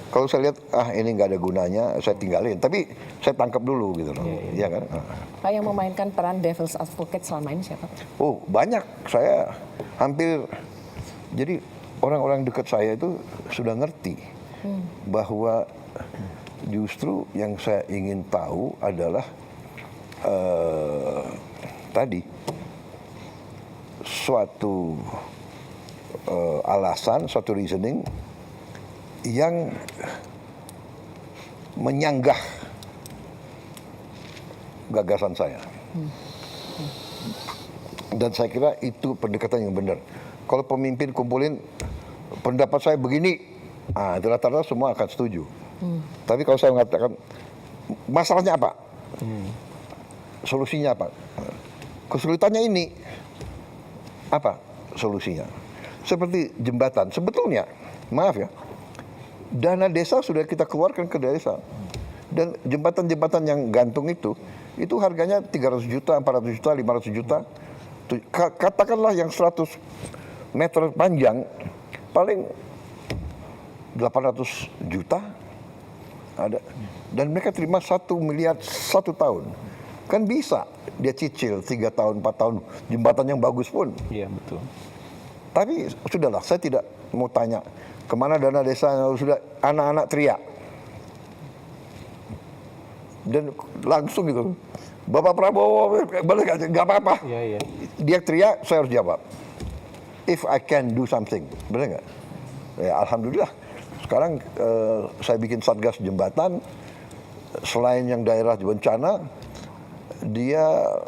kalau saya lihat ini nggak ada gunanya, saya tinggalin. Tapi saya tangkap dulu gitu loh, iya kan? Pak, yang memainkan peran devil's advocate selama ini siapa? Oh banyak, saya hampir. Jadi orang-orang dekat saya itu sudah ngerti bahwa justru yang saya ingin tahu adalah tadi suatu alasan, suatu reasoning yang menyanggah gagasan saya. Dan saya kira itu pendekatan yang benar. Kalau pemimpin kumpulin pendapat saya begini, itu rata-rata semua akan setuju. Tapi kalau saya mengatakan masalahnya apa, solusinya apa, kesulitannya ini, apa solusinya? Seperti jembatan, sebetulnya, maaf ya, dana desa sudah kita keluarkan ke desa. Dan jembatan-jembatan yang gantung itu harganya 300 juta, 400 juta, 500 juta. Katakanlah yang 100 meter panjang, paling 800 juta ada. Dan mereka terima 1 miliar 1 tahun. Kan bisa dia cicil 3 tahun, 4 tahun, jembatan yang bagus pun. Iya betul. Tapi sudahlah, saya tidak mau tanya kemana dana desa, sudah anak-anak teriak. Dan langsung gitu, Bapak Prabowo, balik aja, nggak apa-apa. Iya. Dia teriak, saya harus jawab. If I can do something, benar nggak? Ya, alhamdulillah. Sekarang saya bikin satgas jembatan, selain yang daerah bencana, dia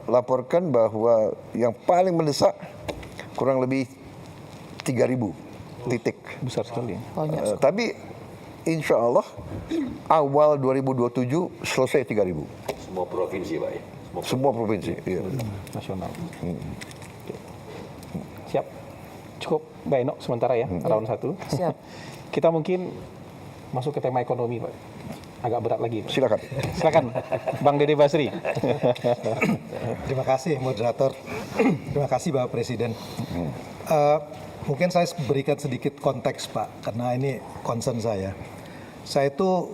laporkan bahwa yang paling mendesak kurang lebih 3.000 titik. Besar sekali. Tapi insya Allah awal 2027 selesai 3.000. Semua provinsi Pak ya? Semua provinsi. Iya. Nasional. Oke. Siap. Cukup Mbak Eno sementara ya, round 1. Siap. Kita mungkin masuk ke tema ekonomi Pak. Agak berat lagi Pak. Silakan Bang Dede Basri. Terima kasih moderator. Terima kasih Bapak Presiden. Mungkin saya berikan sedikit konteks Pak, karena ini concern saya. Saya itu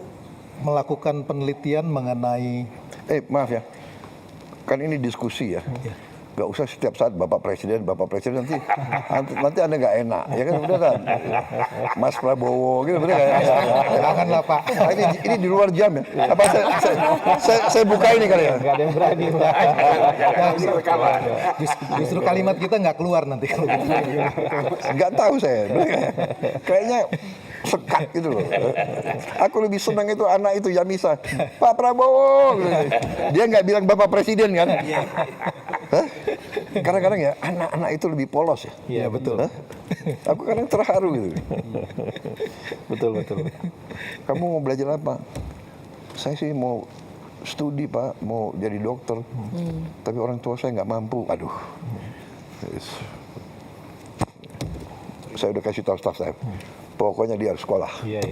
melakukan penelitian mengenai... Maaf ya, kan ini diskusi ya. Gak usah setiap saat Bapak Presiden nanti Anda nggak enak, ya kan, udah kan? Mas Prabowo gitu, bener nggak? Janganlah Pak. Ini di luar jam ya. Apa saya buka ini kali ya? Nggak ada yang berani Pak. Justru kalimat kita nggak keluar nanti kalau gitu. Nggak tahu saya, bener nggak? Kayaknya sekat gitu loh. Aku lebih senang itu anak itu Yamisa, Pak Prabowo. Dia nggak bilang Bapak Presiden kan? Hah? Kadang-kadang ya anak-anak itu lebih polos ya. Iya betul. Aku kadang terharu gitu. Betul. Kamu mau belajar apa? Saya sih mau studi Pak, mau jadi dokter. Tapi orang tua saya nggak mampu. Aduh. Saya udah kasih tahu staf saya. Pokoknya dia harus sekolah. Iya.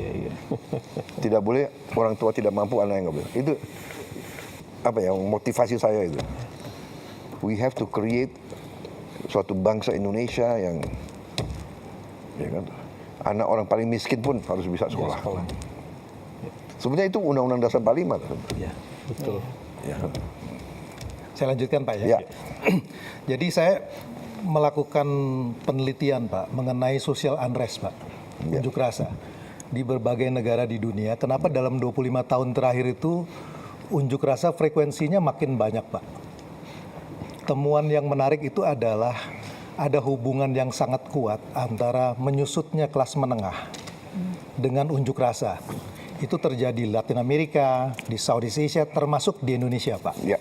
Tidak boleh orang tua tidak mampu, anak yang nggak boleh. Itu apa ya motivasi saya itu. We have to create suatu bangsa Indonesia yang ya kan, anak orang paling miskin pun harus bisa sekolah. Sebenarnya itu Undang-Undang Dasar 45. Iya, betul. Ya. Saya lanjutkan Pak ya. Ya. Jadi saya melakukan penelitian Pak mengenai social unrest Pak, unjuk rasa di berbagai negara di dunia. Kenapa dalam 25 tahun terakhir itu unjuk rasa frekuensinya makin banyak Pak. Temuan yang menarik itu adalah ada hubungan yang sangat kuat antara menyusutnya kelas menengah dengan unjuk rasa. Itu terjadi di Latin Amerika, di Southeast Asia, termasuk di Indonesia, Pak. Ya.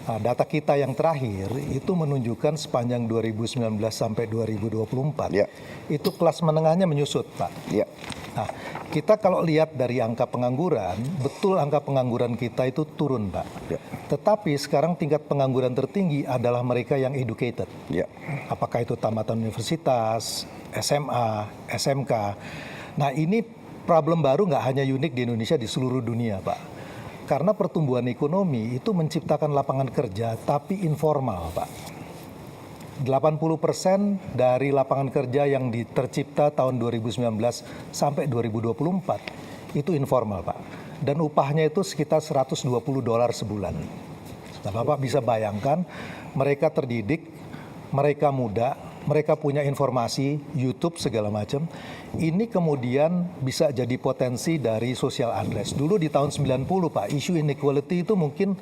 Nah, data kita yang terakhir itu menunjukkan sepanjang 2019 sampai 2024, Ya. itu kelas menengahnya menyusut, Pak. Ya. Nah, kita kalau lihat dari angka pengangguran, betul angka pengangguran kita itu turun, Pak. Ya. Tetapi sekarang tingkat pengangguran tertinggi adalah mereka yang educated. Ya. Apakah itu tamatan universitas, SMA, SMK. Nah, ini problem baru nggak hanya unik di Indonesia, di seluruh dunia, Pak. Karena pertumbuhan ekonomi itu menciptakan lapangan kerja, tapi informal, Pak. 80% dari lapangan kerja yang tercipta tahun 2019 sampai 2024 itu informal, Pak. Dan upahnya itu sekitar $120 sebulan. Nah, Bapak bisa bayangkan, mereka terdidik, mereka muda, mereka punya informasi, YouTube segala macam. Ini kemudian bisa jadi potensi dari social unrest. Dulu di tahun 90 Pak, isu inequality itu mungkin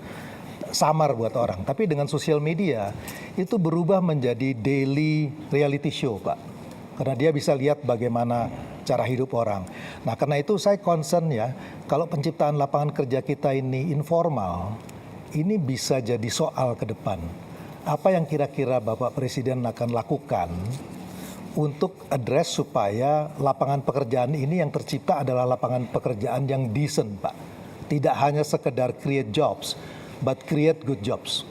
samar buat orang. Tapi dengan sosial media itu berubah menjadi daily reality show Pak. Karena dia bisa lihat bagaimana cara hidup orang. Nah karena itu saya concern ya, kalau penciptaan lapangan kerja kita ini informal, ini bisa jadi soal ke depan. Apa yang kira-kira Bapak Presiden akan lakukan untuk address supaya lapangan pekerjaan ini yang tercipta adalah lapangan pekerjaan yang decent, Pak. Tidak hanya sekedar create jobs, but create good jobs.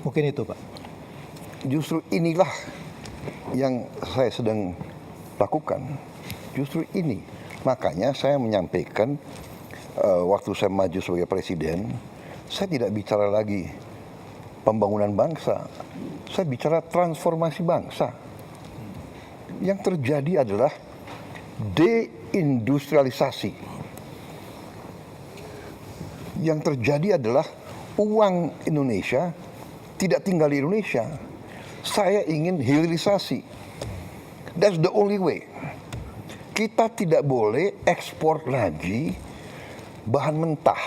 Mungkin itu, Pak. Justru inilah yang saya sedang lakukan. Justru ini. Makanya saya menyampaikan waktu saya maju sebagai presiden, saya tidak bicara lagi pembangunan bangsa, saya bicara transformasi bangsa. Yang terjadi adalah deindustrialisasi. Yang terjadi adalah uang Indonesia tidak tinggal di Indonesia. Saya ingin hilirisasi. That's the only way. Kita tidak boleh ekspor lagi bahan mentah.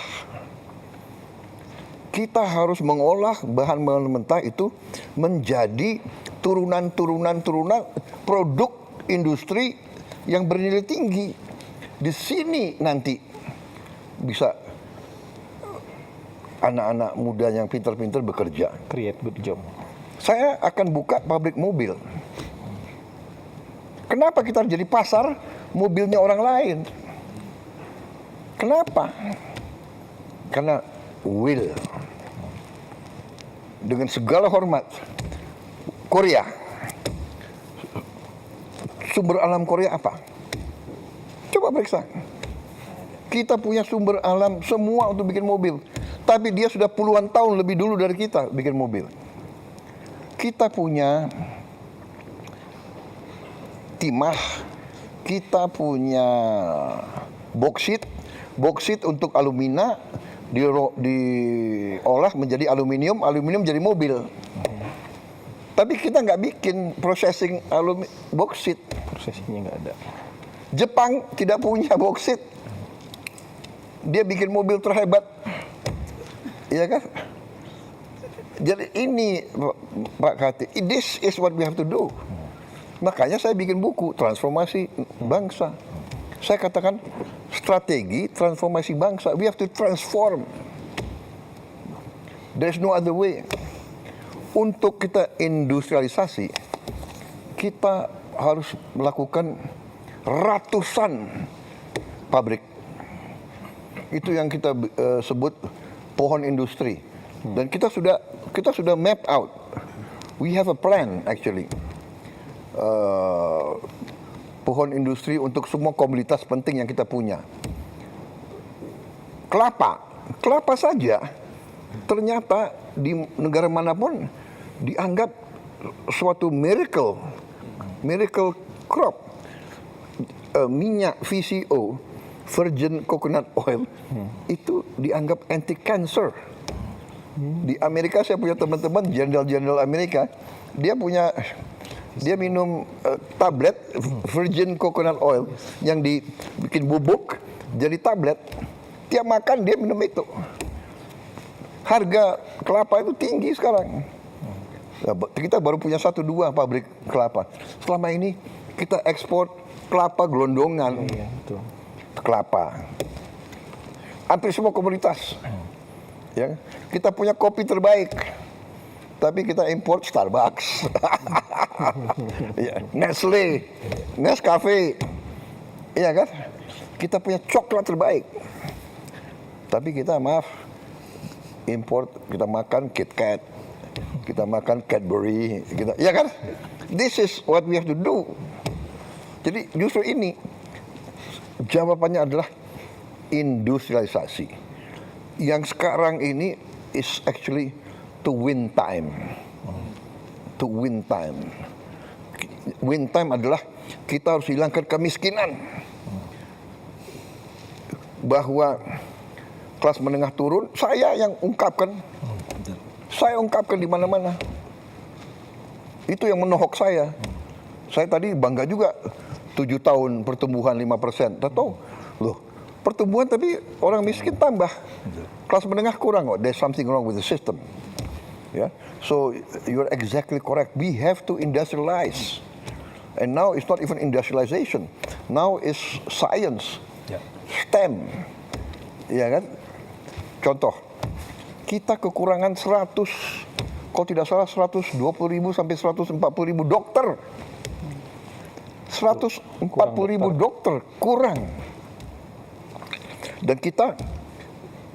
Kita harus mengolah bahan mentah itu menjadi turunan produk industri yang bernilai tinggi. Di sini nanti bisa anak-anak muda yang pintar-pintar bekerja. Create good job. Saya akan buka pabrik mobil. Kenapa kita harus jadi pasar mobilnya orang lain? Kenapa? Karena will. Dengan segala hormat, Korea, sumber alam Korea apa? Coba periksa. Kita punya sumber alam semua untuk bikin mobil, tapi dia sudah puluhan tahun lebih dulu dari kita bikin mobil. Kita punya timah, kita punya boksit untuk alumina, diolah menjadi aluminium jadi mobil. Tapi kita nggak bikin processing boksit. Prosesnya nggak ada. Jepang tidak punya boksit. Dia bikin mobil terhebat. Iya kan? Jadi ini Pak Kati, this is what we have to do. Makanya saya bikin buku transformasi bangsa. Saya katakan strategi transformasi bangsa. We have to transform. There's no other way. Untuk kita industrialisasi, kita harus melakukan ratusan pabrik. Itu yang kita sebut pohon industri. Dan kita sudah map out. We have a plan actually. Pohon industri untuk semua komoditas penting yang kita punya. Kelapa saja ternyata di negara manapun dianggap suatu miracle crop. Minyak VCO, virgin coconut oil, itu dianggap anti cancer. Di Amerika saya punya teman-teman jenderal-jenderal Amerika, dia minum tablet virgin coconut oil yang dibikin bubuk jadi tablet. Tiap makan dia minum itu. Harga kelapa itu tinggi sekarang. Kita baru punya 1-2 pabrik kelapa. Selama ini kita ekspor kelapa gelondongan. Kelapa. Hampir semua komoditas. Ya, kita punya kopi terbaik. Tapi kita import Starbucks. Ya, Nestle, Nescafe. Iya kan? Kita punya coklat terbaik. Tapi kita import, kita makan KitKat, kita makan Cadbury, ya kan? This is what we have to do. Jadi justru ini jawabannya adalah industrialisasi. Yang sekarang ini is actually to win time. To win time. Win time adalah kita harus hilangkan kemiskinan. Bahwa kelas menengah turun, saya yang ungkapkan. Saya ungkapkan di mana-mana. Itu yang menohok saya. Saya tadi bangga juga 7 tahun pertumbuhan 5%. Tahu? Loh, pertumbuhan tapi orang miskin tambah. Kelas menengah kurang kok. There's something wrong with the system. Yeah? So you're exactly correct. We have to industrialize. And now it's not even industrialization. Now it's science. STEM. Ya kan? Contoh, kita kekurangan kalau tidak salah 120.000 sampai 140.000 dokter. 140.000 dokter kurang. Dan kita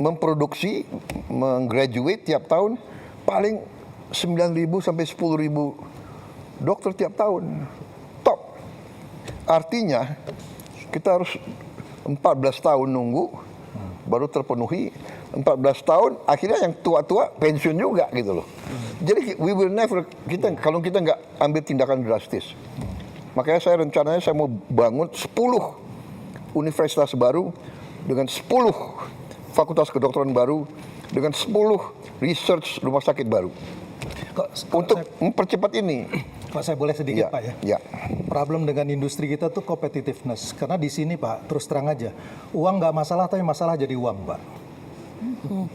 memproduksi, menggraduate tiap tahun paling 9.000 sampai 10.000 dokter tiap tahun. Top. Artinya kita harus 14 tahun nunggu baru terpenuhi. 14 tahun akhirnya yang tua-tua pensiun juga gitu loh. Jadi we will never, kalau kita nggak ambil tindakan drastis. Makanya rencananya saya mau bangun 10 universitas baru dengan 10 fakultas kedokteran baru dengan 10 research rumah sakit baru. Untuk mempercepat ini. Pak, saya boleh sedikit, Pak ya? Ya. Problem dengan industri kita tuh competitiveness. Karena di sini, Pak, terus terang aja, uang nggak masalah, tapi masalah jadi uang, Pak.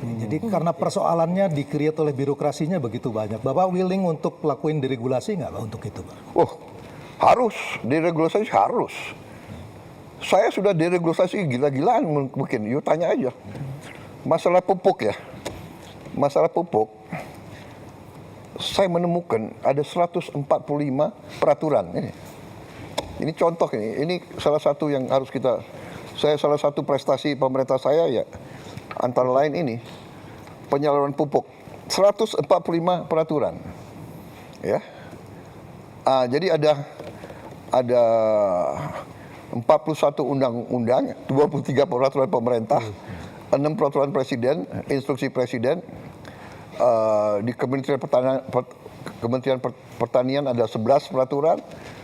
Jadi karena persoalannya di-create oleh birokrasinya begitu banyak. Bapak willing untuk lakuin deregulasi nggak, Pak, untuk itu, Pak? Oh, harus. Deregulasi harus. Saya sudah deregulasi gila-gilaan mungkin. Yuk tanya aja. Masalah pupuk ya. Masalah pupuk. Saya menemukan ada 145 peraturan. Ini contoh ini. Ini salah satu yang harus salah satu prestasi pemerintah saya ya. Antara lain ini penyaluran pupuk 145 peraturan, ya. Jadi ada 41 undang-undang, 23 peraturan pemerintah, 6 peraturan presiden, instruksi presiden. Di Kementerian Pertanian ada 11 peraturan,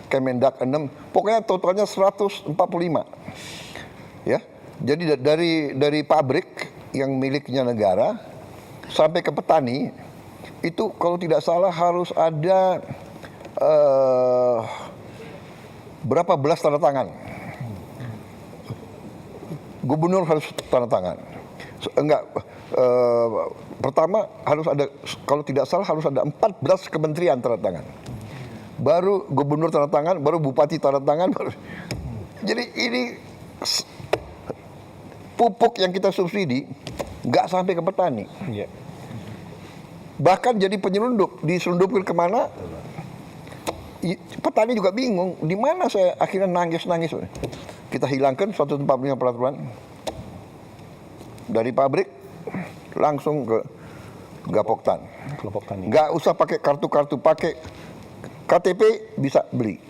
Kemendak 6, pokoknya totalnya 145, ya. Jadi dari pabrik yang miliknya negara sampai ke petani itu kalau tidak salah harus ada berapa belas tanda tangan. Gubernur harus tanda tangan. Pertama harus ada, kalau tidak salah harus ada 14 kementerian tanda tangan. Baru gubernur tanda tangan, baru bupati tanda tangan. Jadi ini pupuk yang kita subsidi nggak sampai ke petani. Bahkan jadi penyelundup, diselundupkan kemana? petani juga bingung, di mana saya akhirnya nangis-nangis. Kita hilangkan 145 peraturan dari pabrik langsung ke Gapoktan. Kelompok tani. Nggak usah pakai kartu-kartu, pakai KTP bisa beli.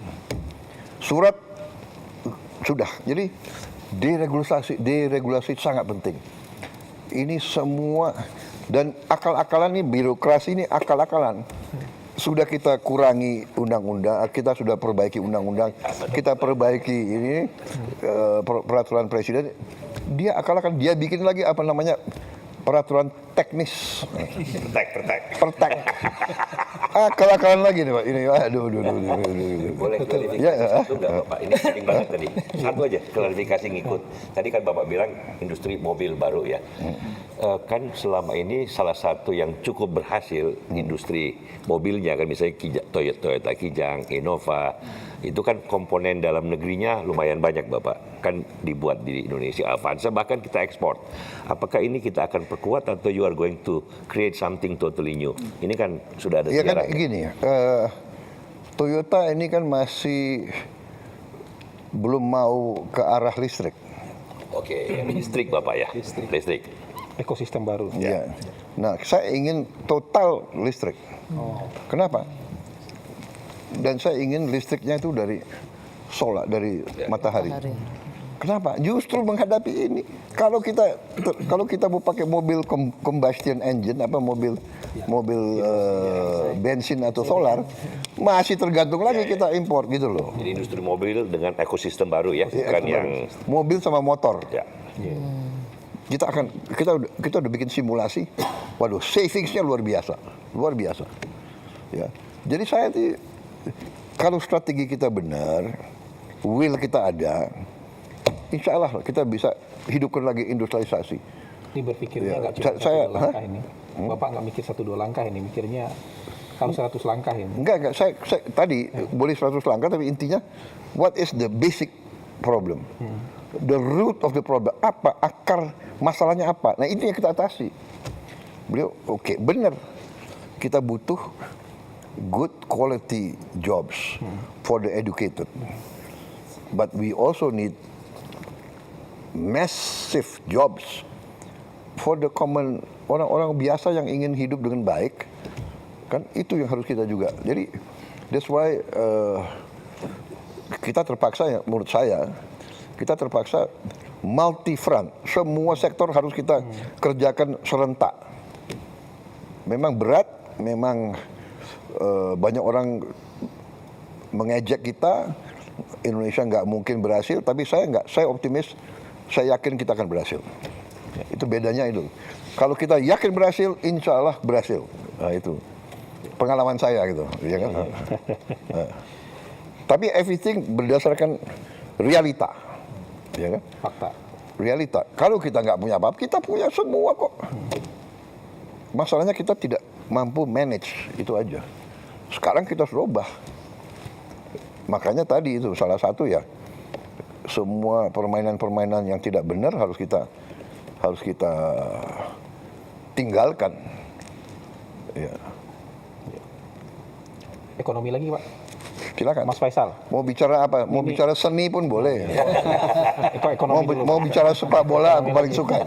Surat sudah. Jadi deregulasi sangat penting. Ini semua dan akal-akalan ini, birokrasi ini akal-akalan. Sudah kita kurangi undang-undang, kita sudah perbaiki undang-undang, kita perbaiki ini peraturan presiden. Dia akal-akalan, dia bikin lagi apa namanya peraturan teknis. Pertek. Akal-akalan lagi nih Pak. Ini aduh. Boleh klarifikasi satu nggak Bapak? Ini penting banget tadi. Satu aja klarifikasi ngikut. Tadi kan Bapak bilang industri mobil baru ya. Kan selama ini salah satu yang cukup berhasil industri mobilnya kan misalnya Toyota Kijang, Innova, itu kan komponen dalam negerinya lumayan banyak Bapak. Kan dibuat di Indonesia, Avanza bahkan kita ekspor. Apakah ini kita akan perkuat atau you are going to create something totally new? Ini kan sudah ada Ya kan sejarahnya. gini ya, Toyota ini kan masih belum mau ke arah listrik. Oke, listrik Bapak ya, listrik. Ekosistem baru. Ya. Nah, saya ingin total listrik. Kenapa? Dan saya ingin listriknya itu dari solar, dari matahari. Kenapa? Justru menghadapi ini. Kalau kita mau pakai mobil combustion engine, apa mobil bensin atau solar, masih tergantung lagi kita impor gitu loh. Jadi industri mobil dengan ekosistem baru ya, bukan yang Mobil sama motor. ya. Kita udah bikin simulasi. Waduh, savingsnya luar biasa. Ya. Jadi saya kalau strategi kita benar, will kita ada, insya Allah kita bisa hidupkan lagi industrialisasi. Ini berpikirnya Ya, nggak cuma saya- satu dua langkah ini. Bapak nggak mikir 1-2 langkah ini, mikirnya kalau 100 langkah ini. Enggak. Saya tadi boleh 100 langkah, tapi intinya, what is the basic problem? The root of the problem, apa? Akar masalahnya apa? Nah, itu yang kita atasi. Beliau, oke, benar. Kita butuh good quality jobs for the educated. But we also need massive jobs for the common, orang-orang biasa yang ingin hidup dengan baik. Kan itu yang harus kita juga. Jadi that's why kita terpaksa ya, menurut saya kita terpaksa multi front. Semua sektor harus kita kerjakan serentak. Memang berat, memang banyak orang mengejek kita. Indonesia nggak mungkin berhasil, tapi saya optimis, saya yakin kita akan berhasil. Itu bedanya itu. Kalau kita yakin berhasil, insya Allah berhasil. Nah, itu pengalaman saya gitu, ya kan? Tapi everything berdasarkan realita, ya kan? Fakta. Realita. Kalau kita nggak punya apa-apa, kita punya semua kok. Masalahnya kita tidak mampu manage, itu aja. Sekarang kita harus ubah. Makanya tadi itu salah satu ya, semua permainan-permainan yang tidak benar harus kita tinggalkan. Ya. Ekonomi lagi Pak, Silakan. Mas Faisal. Mau bicara apa? Mau bicara seni pun boleh. Itu ekonomi dulu. Mau bicara sepak bola aku paling suka.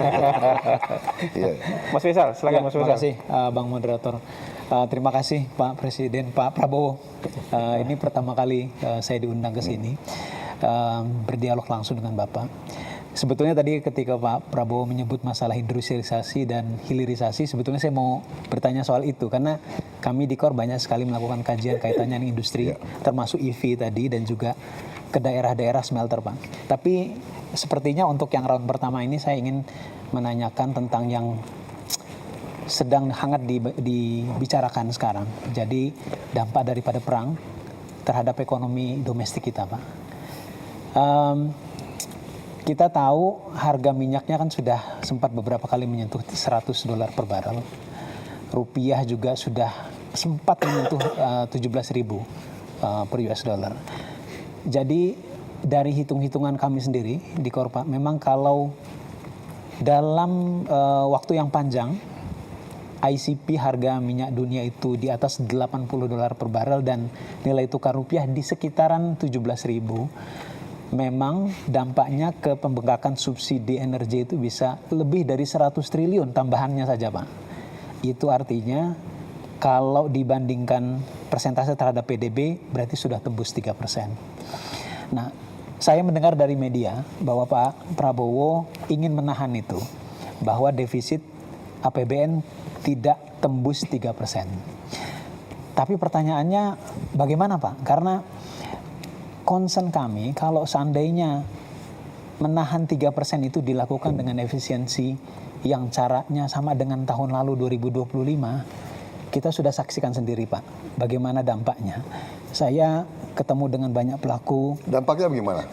Iya. Mas Faisal, silakan Mas Terima Faisal. kasih Bang Moderator. Terima kasih Pak Presiden, Pak Prabowo. Ini pertama kali saya diundang ke sini berdialog langsung dengan Bapak. Sebetulnya tadi ketika Pak Prabowo menyebut masalah industrialisasi dan hilirisasi, sebetulnya saya mau bertanya soal itu karena kami di KOR banyak sekali melakukan kajian kaitannya dengan industri, termasuk EV tadi dan juga ke daerah-daerah smelter, Pak. Tapi sepertinya untuk yang round pertama ini saya ingin menanyakan tentang yang sedang hangat dibicarakan sekarang. Jadi dampak daripada perang terhadap ekonomi domestik kita, Pak. Kita tahu harga minyaknya kan sudah sempat beberapa kali menyentuh $100 per barel. Rupiah juga sudah sempat menyentuh 17.000 per US dollar. Jadi dari hitung-hitungan kami sendiri di Korpa, memang kalau dalam waktu yang panjang ICP harga minyak dunia itu di atas $80 per barel dan nilai tukar rupiah di sekitaran 17.000, memang dampaknya ke pembengkakan subsidi energi itu bisa lebih dari 100 triliun tambahannya saja, Pak. Itu artinya kalau dibandingkan persentase terhadap PDB berarti sudah tembus 3%. Nah, saya mendengar dari media bahwa Pak Prabowo ingin menahan itu, bahwa defisit APBN tidak tembus 3%. Tapi pertanyaannya bagaimana, Pak? Karena concern kami kalau seandainya menahan 3% itu dilakukan dengan efisiensi yang caranya sama dengan tahun lalu 2025, kita sudah saksikan sendiri, Pak, bagaimana dampaknya. Saya ketemu dengan banyak pelaku. Dampaknya bagaimana?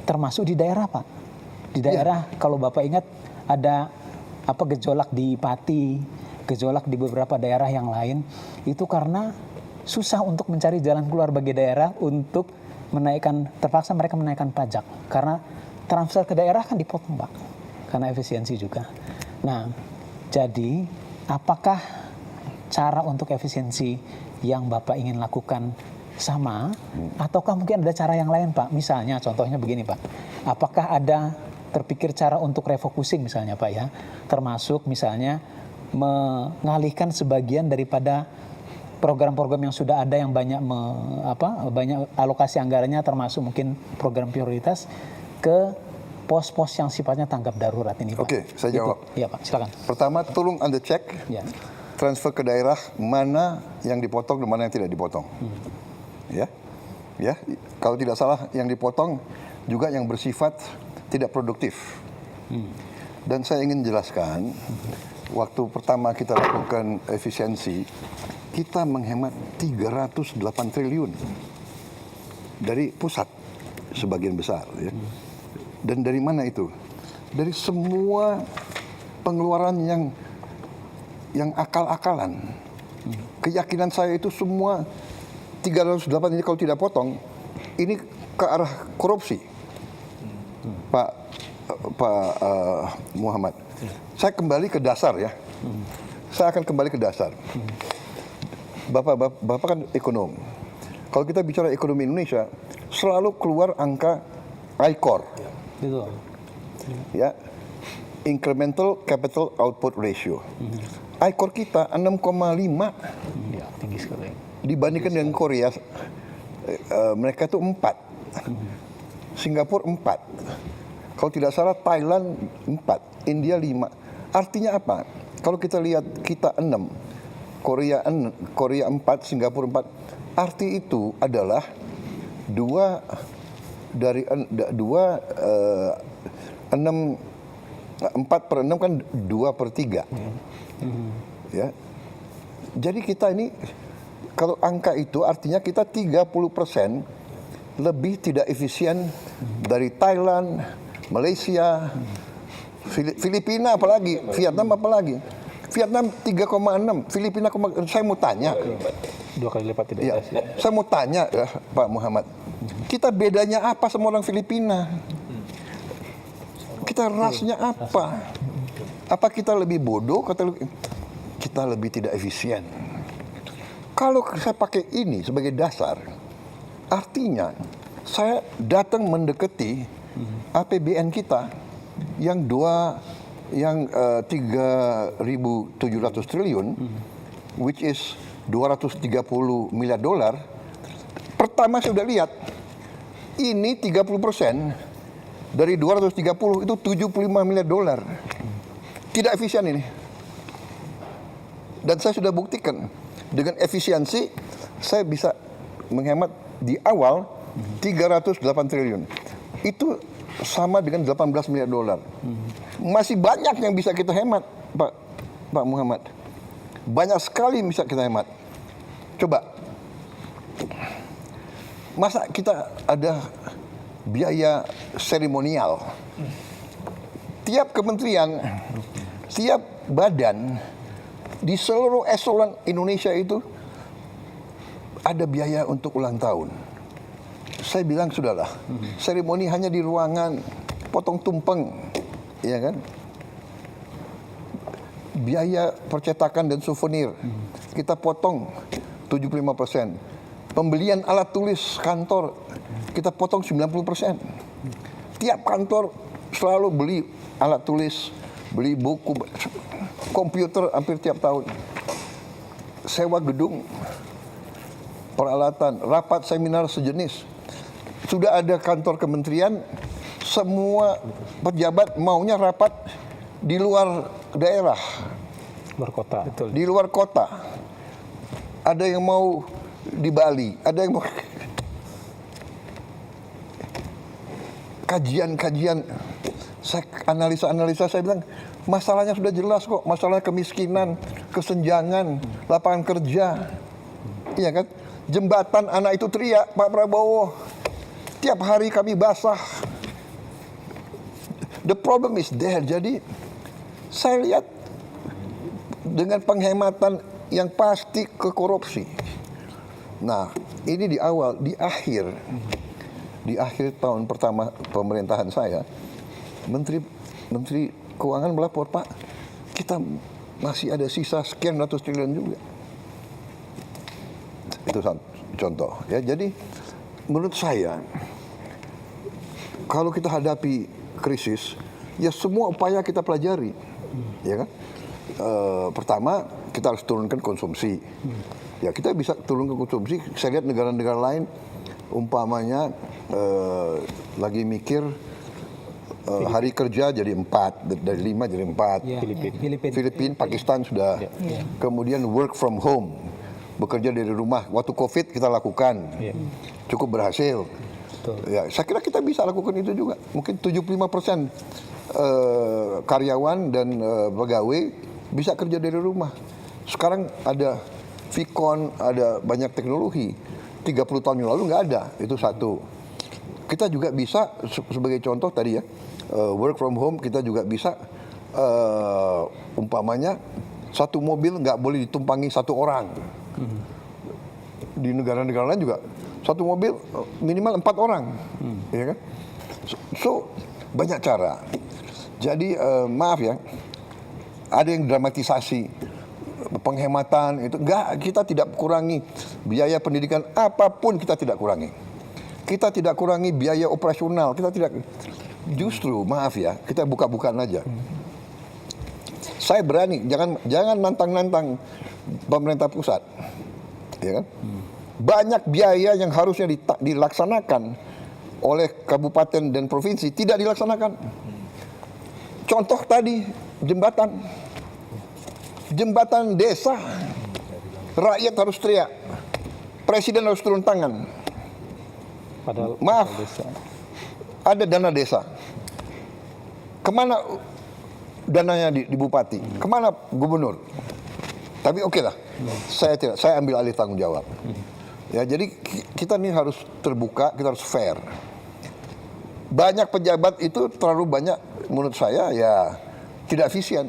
Termasuk di daerah, Pak. Di daerah, kalau Bapak ingat ada gejolak di Pati, gejolak di beberapa daerah yang lain, itu karena susah untuk mencari jalan keluar bagi daerah untuk menaikkan, terpaksa mereka menaikkan pajak karena transfer ke daerah kan dipotong, Pak, karena efisiensi juga. Nah, jadi apakah cara untuk efisiensi yang Bapak ingin lakukan sama, ataukah mungkin ada cara yang lain, Pak? Misalnya, contohnya begini, Pak, apakah ada terpikir cara untuk refocusing misalnya, Pak, ya, termasuk misalnya mengalihkan sebagian daripada program-program yang sudah ada yang banyak banyak alokasi anggarannya, termasuk mungkin program prioritas, ke pos-pos yang sifatnya tanggap darurat ini, Pak. Oke, saya jawab. Iya, Pak, silakan. Pertama, tolong Anda cek Ya. transfer ke daerah mana yang dipotong dan mana yang tidak dipotong. Ya, kalau tidak salah yang dipotong juga yang bersifat tidak produktif. Dan saya ingin jelaskan, waktu pertama kita lakukan efisiensi, kita menghemat 308 triliun dari pusat sebagian besar. Ya. Dan dari mana itu? Dari semua pengeluaran yang akal-akalan. Keyakinan saya itu semua 308 ini kalau tidak potong, ini ke arah korupsi. Pak Muhammad, saya kembali ke dasar ya. Saya akan kembali ke dasar. Bapak kan ekonom. Kalau kita bicara ekonomi Indonesia, selalu keluar angka ICOR. Betul. Ya, incremental capital output ratio. ICOR kita 6,5. Ya, tinggi sekali. Dibandingkan dengan Korea, mereka itu 4. Singapura 4. Kalau tidak salah Thailand 4, India 5. Artinya apa? Kalau kita lihat kita 6, Korea 4, Singapura 4. Arti itu adalah 4 per 6 kan 2/3. Ya. Jadi kita ini kalau angka itu artinya kita 30% lebih tidak efisien dari Thailand, Malaysia, Filipina apalagi, Vietnam apalagi. Vietnam 3,6, Filipina, saya mau tanya. 2 kali lipat tidak Ya, efisien. saya mau tanya ya, Pak Muhammad, kita bedanya apa sama orang Filipina? Kita rasnya apa? Apa kita lebih bodoh? Kita lebih tidak efisien. Kalau saya pakai ini sebagai dasar, artinya saya datang mendekati APBN kita yang 3.700 triliun, which is 230 miliar dolar. Pertama saya sudah lihat, ini 30% dari 230 itu 75 miliar dolar. Tidak efisien ini. Dan saya sudah buktikan, dengan efisiensi saya bisa menghemat di awal 308 triliun. Itu sama dengan 18 miliar dolar. Masih banyak yang bisa kita hemat, Pak Muhammad. Banyak sekali bisa kita hemat. Coba, masa kita ada biaya seremonial? Tiap kementerian, tiap badan di seluruh eselon Indonesia itu ada biaya untuk ulang tahun. Saya bilang sudahlah, seremoni hanya di ruangan, potong tumpeng, ya kan? biaya percetakan dan souvenir kita potong 75%. Pembelian alat tulis kantor kita potong 90%. Tiap kantor selalu beli alat tulis, beli buku, komputer hampir tiap tahun. Sewa gedung, peralatan, rapat seminar sejenis. Sudah ada kantor kementerian, semua pejabat maunya rapat di luar daerah, Luar kota. Betul. di luar kota. Ada yang mau di Bali, ada yang mau kajian-kajian, analisa-analisa, saya bilang masalahnya sudah jelas kok, masalah kemiskinan, kesenjangan, lapangan kerja, iya kan? Jembatan anak itu teriak, Pak Prabowo, tiap hari kami basah. The problem is there. Jadi saya lihat dengan penghematan yang pasti ke korupsi. Nah, ini di awal, di akhir tahun pertama pemerintahan saya, Menteri Keuangan melapor, Pak, kita masih ada sisa sekian ratus triliun juga. Itu contoh. Ya, jadi menurut saya, kalau kita hadapi krisis, ya semua upaya kita pelajari, ya kan? Pertama, kita harus turunkan konsumsi. Ya, kita bisa turunkan konsumsi. Saya lihat negara-negara lain, umpamanya lagi mikir hari kerja jadi 4, dari 5 jadi 4. Ya, Filipina, Pakistan sudah. Kemudian work from home, bekerja dari rumah. Waktu COVID kita lakukan, cukup berhasil. Ya, saya kira kita bisa lakukan itu juga. Mungkin 75% karyawan dan pegawai bisa kerja dari rumah. Sekarang ada Vicon, ada banyak teknologi. 30 tahun yang lalu nggak ada, itu satu. Kita juga bisa, sebagai contoh tadi ya, work from home, kita juga bisa, umpamanya, satu mobil nggak boleh ditumpangi satu orang. Di negara-negara lain juga, satu mobil minimal 4 orang. Ya kan? So, banyak cara. Jadi, maaf ya, ada yang dramatisasi penghematan itu, enggak, kita tidak kurangi biaya pendidikan apapun, kita tidak kurangi. Kita tidak kurangi biaya operasional, kita tidak, justru maaf ya, kita buka-bukaan aja. Saya berani, jangan nantang-nantang pemerintah pusat, ya kan? Banyak biaya yang harusnya dilaksanakan oleh kabupaten dan provinsi tidak dilaksanakan. Contoh tadi jembatan desa, rakyat harus teriak, presiden harus turun tangan. Padahal maaf, desa. Ada dana desa. Kemana dananya di bupati? Kemana gubernur? Tapi oke lah, saya ambil alih tanggung jawab. Ya, jadi kita ini harus terbuka, kita harus fair. Banyak pejabat itu terlalu banyak, menurut saya ya tidak efisien.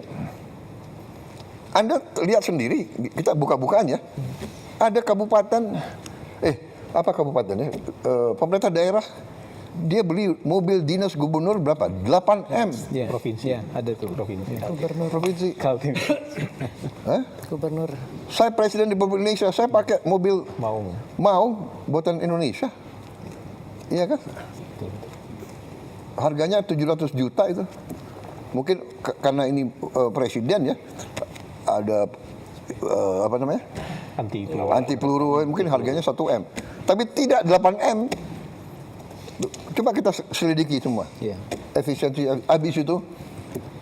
Anda lihat sendiri, kita buka-bukaan ya. Ada kabupaten, apa kabupatennya? Pemerintah daerah, dia beli mobil dinas gubernur berapa? 8M. Ya, Provinsi. ya, ada tuh provinsi. Provinsi. Kaltim. Gubernur. Saya presiden di Republik Indonesia, saya pakai mobil mau buatan Indonesia. Iya kan? Harganya 700 juta itu. Mungkin karena ini presiden ya, ada apa namanya? Anti peluru, mungkin harganya 1M. Tapi tidak 8M. Coba kita selidiki semua. Yeah. Efisiensi, habis itu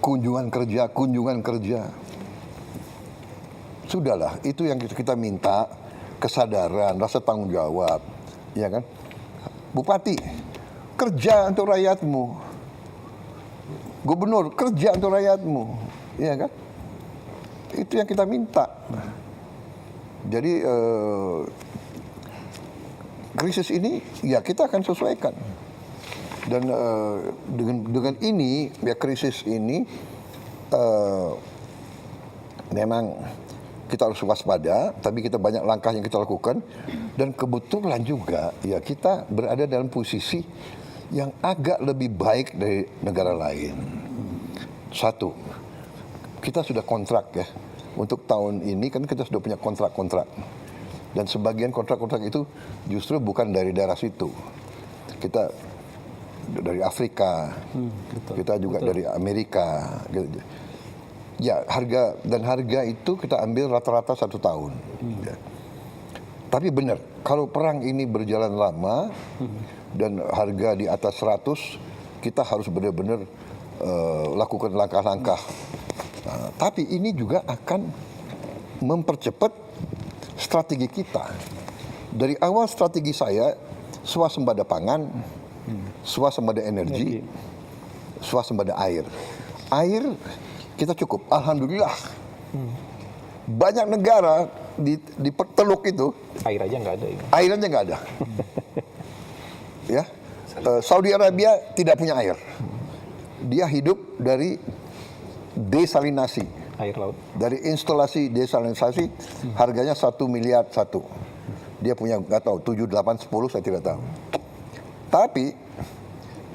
kunjungan kerja. Sudahlah, itu yang kita minta, kesadaran, rasa tanggung jawab, ya kan? Bupati, kerja untuk rakyatmu. Gubernur, kerja untuk rakyatmu, ya kan? Itu yang kita minta. Jadi krisis ini ya kita akan sesuaikan. Dan dengan ini ya, krisis ini memang kita harus waspada, tapi kita banyak langkah yang kita lakukan, dan kebetulan juga ya kita berada dalam posisi yang agak lebih baik dari negara lain. Satu, kita sudah kontrak ya. Untuk tahun ini kan kita sudah punya kontrak-kontrak. Dan sebagian kontrak-kontrak itu justru bukan dari daerah situ. Kita dari Afrika, kita juga dari Amerika. Gitu. Ya, harga itu kita ambil rata-rata 1 tahun. Ya. Tapi benar, kalau perang ini berjalan lama dan harga di atas 100, kita harus benar-benar lakukan langkah-langkah. Tapi ini juga akan mempercepat strategi kita. Dari awal strategi saya, swasembada pangan, swasembada energi, swasembada air. Air kita cukup, alhamdulillah. Banyak negara di Teluk itu Air aja nggak ada. air aja nggak ada. Ya, Saudi Arabia tidak punya air. Dia hidup dari desalinasi. Air laut. Dari instalasi desalinasi harganya 1 miliar satu. Dia punya nggak tahu 7, 8, 10 saya tidak tahu. Tapi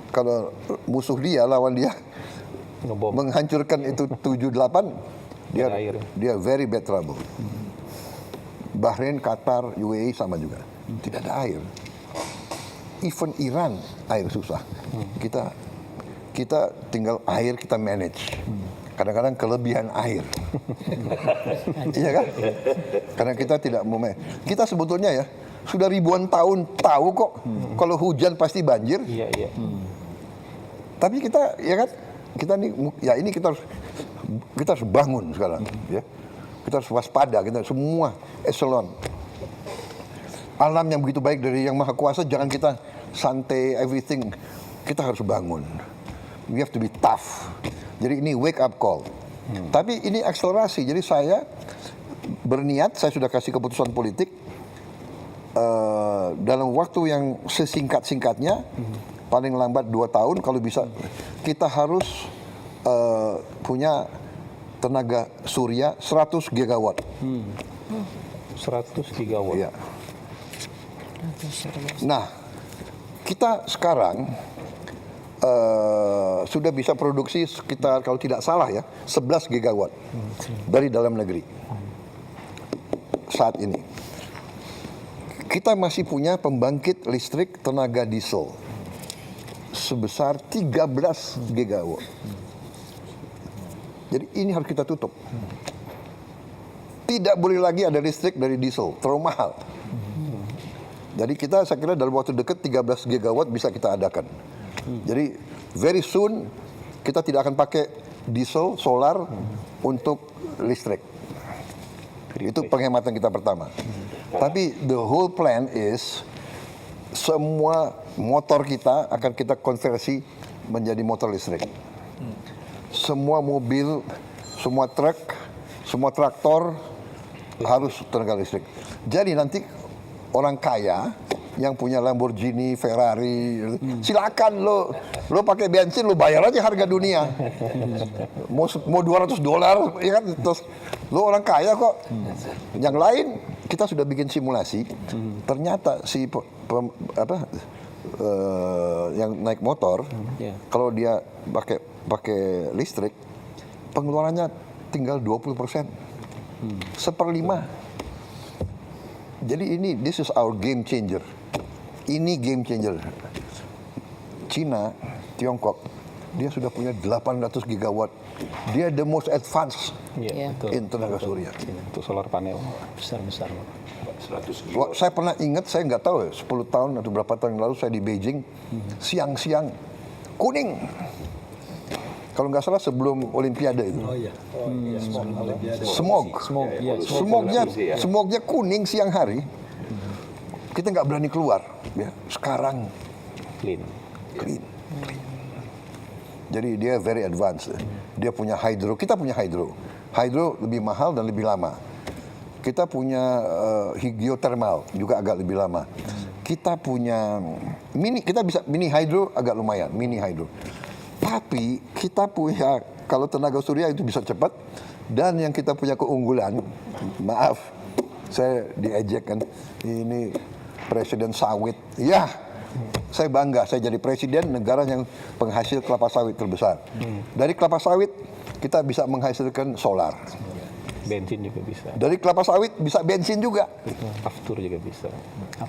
kalau musuh dia lawan dia Ngebom. menghancurkan itu 7, 8 dia very bad trouble. Bahrain, Qatar, UAE sama juga. Tidak ada air. Even Iran air susah. Kita tinggal air kita manage. Kadang-kadang kelebihan air. Iya kan? Karena kita tidak mau kita sebetulnya ya sudah ribuan tahun tahu kok kalau hujan pasti banjir. Iya, iya. Tapi kita ya kan ini kita harus bangun sekarang ya. Kita harus waspada, kita semua eselon. Alam yang begitu baik dari Yang Maha Kuasa, jangan kita santai everything. Kita harus bangun. We have to be tough. Jadi ini wake up call. Tapi ini akselerasi. Jadi saya berniat, saya sudah kasih keputusan politik dalam waktu yang sesingkat-singkatnya, paling lambat 2 tahun kalau bisa, kita harus punya tenaga surya 100 gigawatt. 100 gigawatt. Ya. Nah, kita sekarang sudah bisa produksi sekitar, kalau tidak salah ya, 11 gigawatt dari dalam negeri saat ini. Kita masih punya pembangkit listrik tenaga diesel sebesar 13 gigawatt. Jadi ini harus kita tutup. Tidak boleh lagi ada listrik dari diesel, terlalu mahal. Jadi saya kira dalam waktu dekat 13 gigawatt bisa kita adakan. Jadi very soon kita tidak akan pakai diesel, solar untuk listrik. Itu penghematan kita pertama. Tapi the whole plan is semua motor kita akan kita konversi menjadi motor listrik. Semua mobil, semua truk, semua traktor harus tenaga listrik. Jadi nanti orang kaya yang punya Lamborghini, Ferrari, silakan lo pakai bensin, lo bayar aja harga dunia. Mau $200, ya kan? Terus lo orang kaya kok. Yang lain kita sudah bikin simulasi. Ternyata yang naik motor, kalau dia pakai listrik, pengeluarannya tinggal 20%, 1/5. Jadi this is our game changer. Ini game changer. Cina, Tiongkok, dia sudah punya 800 gigawatt. Dia the most advanced in tenaga surya. Untuk solar panel. Besar-besar. 100 Wah, saya pernah ingat, saya nggak tahu ya, 10 tahun atau berapa tahun yang lalu saya di Beijing, siang-siang kuning. Kalau nggak salah sebelum Olimpiade itu. Oh iya. Smognya kuning siang hari. Kita nggak berani keluar. Ya. Sekarang Clean. Jadi dia very advanced. Dia punya hydro, kita punya hydro. Hydro lebih mahal dan lebih lama. Kita punya geothermal juga agak lebih lama. Kita punya mini hydro agak lumayan, mini hydro. Tapi kita punya, kalau tenaga surya itu bisa cepat, dan yang kita punya keunggulan, maaf, saya diejek kan, ini presiden sawit, ya saya bangga saya jadi presiden negara yang penghasil kelapa sawit terbesar. Dari kelapa sawit kita bisa menghasilkan solar. Bensin juga bisa. Dari kelapa sawit bisa bensin juga. Aftur juga bisa.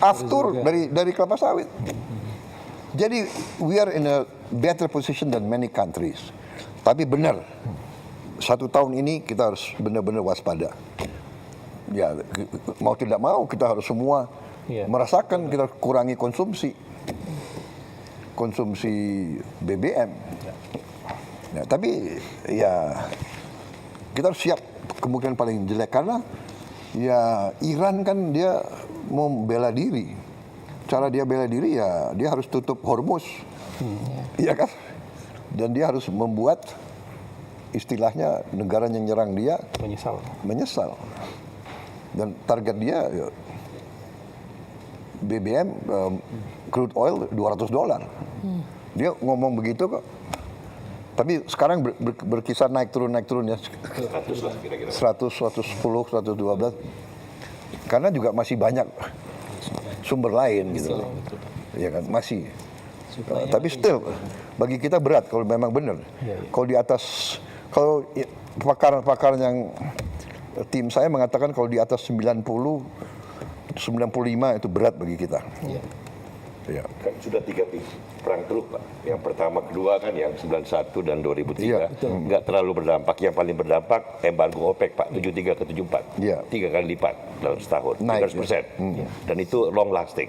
Aftur dari kelapa sawit. Jadi we are in a better position than many countries. Tapi benar, 1 tahun ini kita harus benar-benar waspada. Ya mau tidak mau kita harus semua merasakan kita kurangi konsumsi BBM. Ya, tapi ya kita harus siap kemungkinan paling jelek karena ya Iran kan dia mau bela diri. Cara dia bela diri ya dia harus tutup Hormuz. Iya kan? Dan dia harus membuat istilahnya negara yang nyerang dia menyesal. Dan target dia ya, BBM crude oil $200. Dia ngomong begitu kok. Tapi sekarang berkisar naik turun ya. 100, 110, 112. Karena juga masih banyak sumber lain gitu. Ya kan, masih. Tapi still bagi kita berat kalau memang benar. Kalau di atas kalau pakar yang tim saya mengatakan kalau di atas 90 95 itu berat bagi kita. Ya. Kan sudah 3 perang teluk Pak. Yang pertama, kedua kan yang 91 dan 2003 nggak terlalu berdampak. Yang paling berdampak embargo OPEC Pak 73 ke 74, 3 kali lipat dalam setahun, 300%. Dan itu long lasting.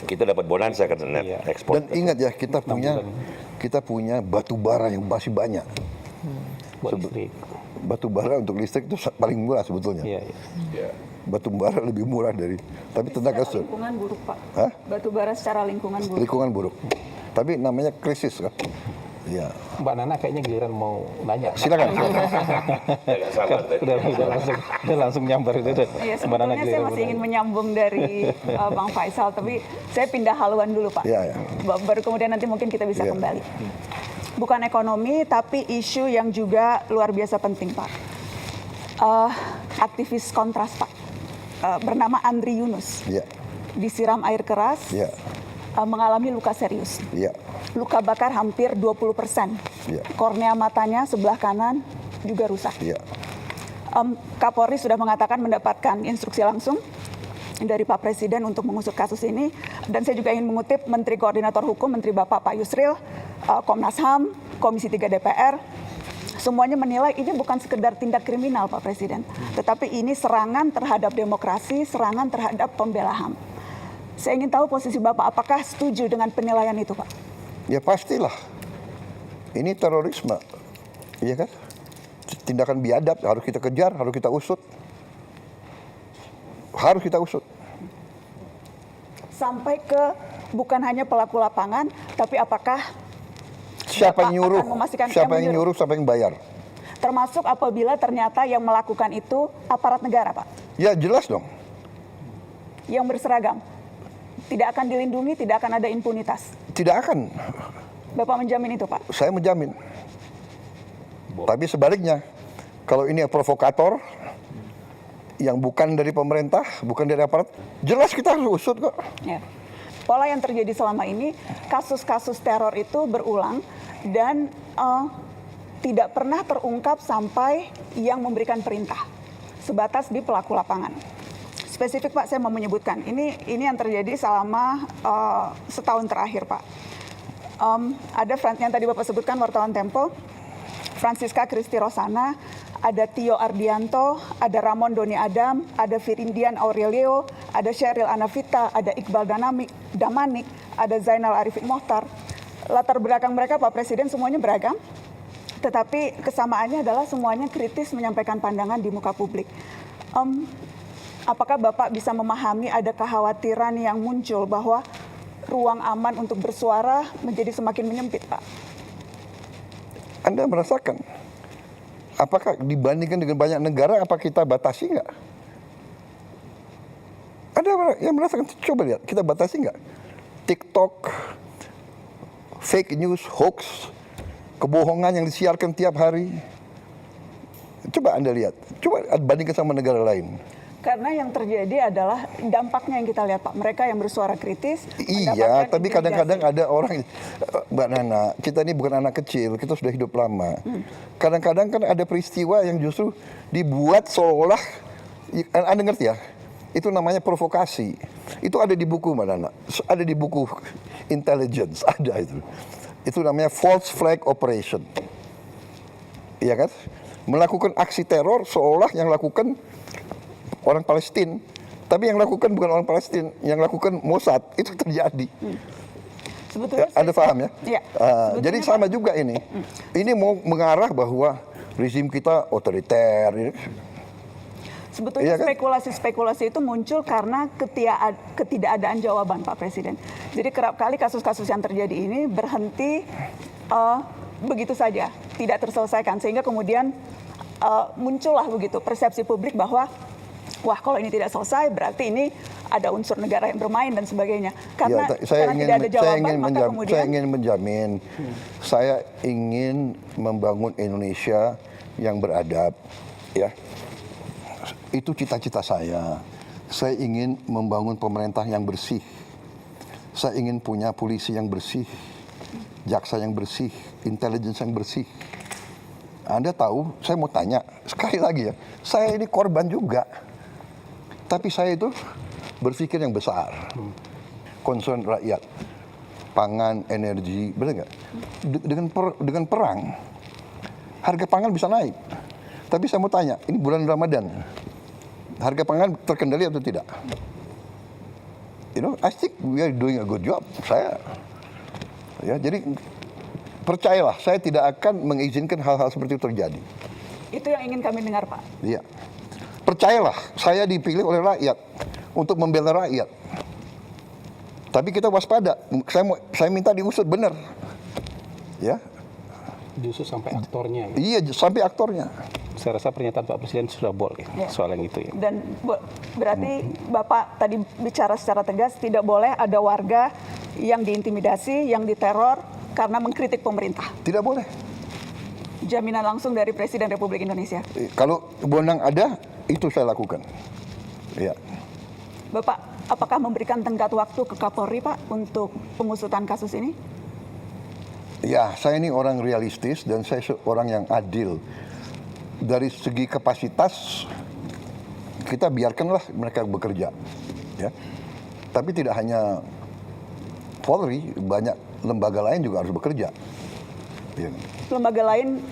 Kita dapat bonanza kan net ekspor. Dan ingat ya kita punya batu bara yang masih banyak. Batu bara untuk listrik itu paling murah sebetulnya. Batu bara lebih murah tapi tenaga surya. Lingkungan buruk Pak. Hah? Batu bara secara lingkungan buruk. Lingkungan buruk. Tapi namanya krisis kan. Ya. Mbak Nana kayaknya giliran mau nanya. Silakan. Udah langsung nyambar itu. Iya, sebetulnya saya masih ingin menyambung dari Bang Faisal, tapi saya pindah haluan dulu Pak. Ya. Baru kemudian nanti mungkin kita bisa kembali. Bukan ekonomi, tapi isu yang juga luar biasa penting Pak. Aktivis kontras Pak, bernama Andri Yunus, disiram air keras, mengalami luka serius. Luka bakar hampir 20%. Kornea matanya sebelah kanan juga rusak. Kapolri sudah mengatakan mendapatkan instruksi langsung dari Pak Presiden untuk mengusut kasus ini. Dan saya juga ingin mengutip Menteri Koordinator Hukum, Menteri Bapak Pak Yusril, Komnas HAM, Komisi 3 DPR, semuanya menilai ini bukan sekedar tindak kriminal Pak Presiden, tetapi ini serangan terhadap demokrasi, serangan terhadap pembela HAM. Saya ingin tahu posisi Bapak, apakah setuju dengan penilaian itu Pak? Ya pastilah. Ini terorisme. Iya kan? Tindakan biadab harus kita kejar, harus kita usut. Harus kita usut. Sampai ke bukan hanya pelaku lapangan, tapi apakah siapa yang nyuruh, siapa yang bayar. Termasuk apabila ternyata yang melakukan itu aparat negara Pak? Ya jelas dong. Yang berseragam? Tidak akan dilindungi, tidak akan ada impunitas? Tidak akan. Bapak menjamin itu Pak? Saya menjamin. Tapi sebaliknya, kalau ini provokator yang bukan dari pemerintah, bukan dari aparat, jelas kita harus usut kok. Ya. Pola yang terjadi selama ini, kasus-kasus teror itu berulang dan tidak pernah terungkap sampai yang memberikan perintah, sebatas di pelaku lapangan. Spesifik Pak, saya mau menyebutkan, ini yang terjadi selama setahun terakhir Pak. Ada yang tadi Bapak sebutkan, wartawan Tempo, Francisca Christy Rosana, ada Tio Ardianto, ada Ramon Doni Adam, ada Firindian Aurelio, ada Sheryl Anavita, ada Iqbal Damanik, ada Zainal Arifin Mohtar. Latar belakang mereka Pak Presiden semuanya beragam, tetapi kesamaannya adalah semuanya kritis menyampaikan pandangan di muka publik. Apakah Bapak bisa memahami ada kekhawatiran yang muncul bahwa ruang aman untuk bersuara menjadi semakin menyempit Pak? Anda merasakan? Apakah dibandingkan dengan banyak negara, apa kita batasi nggak? Ada yang merasakan, coba lihat, kita batasi nggak? TikTok, fake news, hoax, kebohongan yang disiarkan tiap hari. Coba Anda lihat, coba bandingkan sama negara lain. Karena yang terjadi adalah dampaknya yang kita lihat, Pak. Mereka yang bersuara kritis. Iya, mendapatkan tapi intimidasi. kadang-kadang ada orang, Mbak Nana, kita ini bukan anak kecil, kita sudah hidup lama. Kadang-kadang kan ada peristiwa yang justru dibuat seolah, Anda ngerti ya? Itu namanya provokasi. Itu ada di buku, Mbak Nana. Ada di buku intelligence, ada itu. Itu namanya false flag operation. Iya kan? Melakukan aksi teror seolah yang lakukan orang Palestina, tapi yang lakukan bukan orang Palestina, yang lakukan Mossad. Itu terjadi. Sebetulnya Anda paham ya? Iya. Jadi sama juga ini. Ini mau mengarah bahwa rezim kita otoriter. Sebetulnya Iya kan? spekulasi-spekulasi itu muncul karena ketidakadaan jawaban, Pak Presiden. Jadi kerap kali kasus-kasus yang terjadi ini berhenti begitu saja, tidak terselesaikan, sehingga kemudian muncullah begitu persepsi publik bahwa wah, kalau ini tidak selesai berarti ini ada unsur negara yang bermain dan sebagainya. Karena, saya karena tidak ada jawaban, maka kemudian saya ingin menjamin, saya ingin membangun Indonesia yang beradab, ya. Itu cita-cita saya. Saya ingin membangun pemerintah yang bersih. Saya ingin punya polisi yang bersih, jaksa yang bersih, intelligence yang bersih. Anda tahu, saya mau tanya sekali lagi ya, saya ini korban juga. Tapi saya itu berpikir yang besar, concern rakyat, pangan, energi, benar nggak? Dengan perang, harga pangan bisa naik. Tapi saya mau tanya, ini bulan Ramadan, harga pangan terkendali atau tidak? I think we are doing a good job. Ya, jadi percayalah, saya tidak akan mengizinkan hal-hal seperti itu terjadi. itu yang ingin kami dengar, Pak. Iya. Percayalah, saya dipilih oleh rakyat untuk membela rakyat. Tapi kita waspada. Saya minta diusut benar. Ya. Justru sampai aktornya. Iya, sampai aktornya. Saya rasa pernyataan Pak Presiden sudah boleh soal yang itu ya. Dan berarti Bapak tadi bicara secara tegas tidak boleh ada warga yang diintimidasi, yang diteror karena mengkritik pemerintah. Tidak boleh. Jaminan langsung dari Presiden Republik Indonesia. Kalau wewenang ada, itu saya lakukan. Ya. Bapak, apakah memberikan tenggat waktu ke Kapolri, Pak, untuk pengusutan kasus ini? Ya, saya ini orang realistis dan saya orang yang adil. Dari segi kapasitas, kita biarkanlah mereka bekerja. Ya. Tapi tidak hanya Polri, banyak lembaga lain juga harus bekerja. Ya. Lembaga lain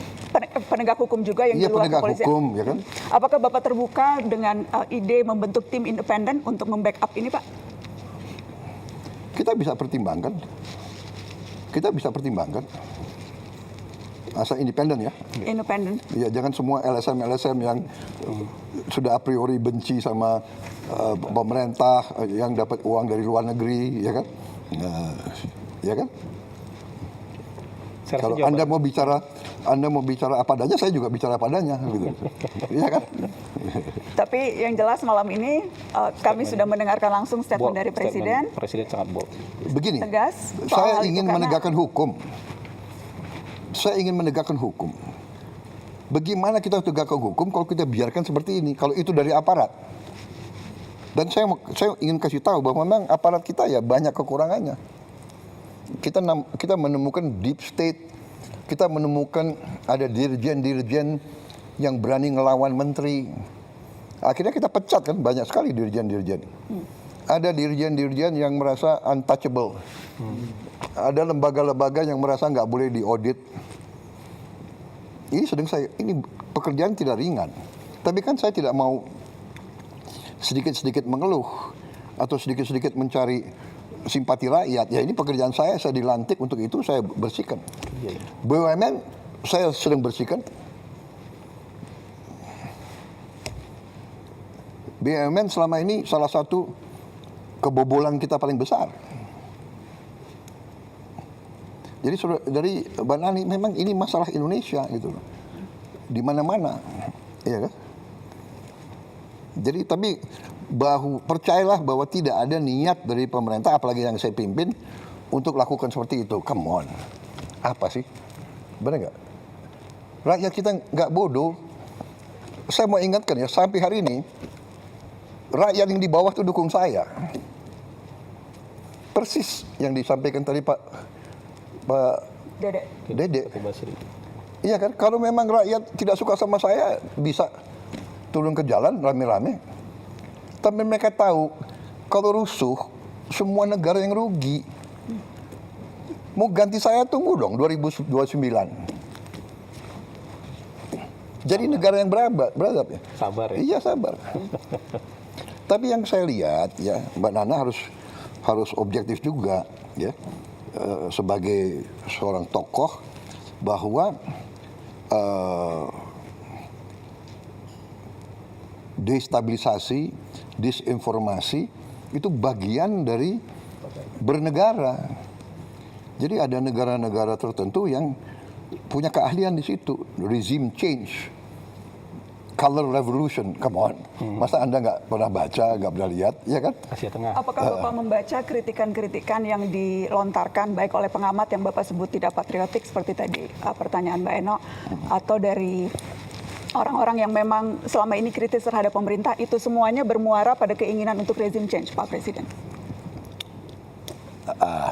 penegak hukum juga yang di luar penegak kepolisian. hukum, ya kan? Apakah Bapak terbuka dengan ide membentuk tim independen untuk membackup ini, Pak? Kita bisa pertimbangkan. Asal independen ya. Independen. Ya, jangan semua LSM yang sudah a priori benci sama pemerintah, yang dapat uang dari luar negeri, ya kan? Ya kan? Kalau Anda mau bicara apa adanya, saya juga bicara apa adanya, gitu. Iya kan? Tapi yang jelas malam ini kami sudah mendengarkan langsung statement dari Presiden. Presiden sangat bold. Begini, Tegas. saya ingin menegakkan hukum. Saya ingin menegakkan hukum. Bagaimana kita tegakkan hukum kalau kita biarkan seperti ini? Kalau itu dari aparat. Dan saya ingin kasih tahu bahwa memang aparat kita ya banyak kekurangannya. Kita menemukan deep state, kita menemukan ada dirjen-dirjen yang berani ngelawan menteri. Akhirnya kita pecat kan, banyak sekali dirjen-dirjen. Ada dirjen-dirjen yang merasa untouchable. Ada lembaga-lembaga yang merasa nggak boleh diaudit. Ini pekerjaan tidak ringan. Tapi kan saya tidak mau sedikit-sedikit mengeluh atau sedikit-sedikit mencari simpati rakyat. Ya ini pekerjaan saya dilantik untuk itu, saya bersihkan. BUMN saya sedang bersihkan. BUMN selama ini salah satu kebobolan kita paling besar. Jadi dari Mbak Nani, memang ini masalah Indonesia gitu loh. Di mana-mana, ya kan? Jadi tapi percayalah bahwa tidak ada niat dari pemerintah, apalagi yang saya pimpin, untuk lakukan seperti itu. Come on, apa sih? Benar nggak? Rakyat kita nggak bodoh. Saya mau ingatkan ya, sampai hari ini rakyat yang di bawah tuh dukung saya. Persis yang disampaikan tadi Pak Dede. Iya kan, kalau memang rakyat tidak suka sama saya, bisa turun ke jalan rame-rame. Tapi mereka tahu, kalau rusuh, semua negara yang rugi. Mau ganti saya, tunggu dong 2029. Jadi negara yang beradab ya. Sabar ya. Iya, sabar. Tapi yang saya lihat ya, Mbak Nana harus objektif juga ya, sebagai seorang tokoh, bahwa destabilisasi, disinformasi itu bagian dari bernegara. Jadi ada negara-negara tertentu yang punya keahlian di situ, regime change, color revolution, come on. Masa Anda nggak pernah baca, nggak pernah lihat, ya kan? Asia Tengah. Apakah Bapak membaca kritikan-kritikan yang dilontarkan baik oleh pengamat yang Bapak sebut tidak patriotik seperti tadi pertanyaan Mbak Eno, atau dari orang-orang yang memang selama ini kritis terhadap pemerintah, itu semuanya bermuara pada keinginan untuk regime change, Pak Presiden?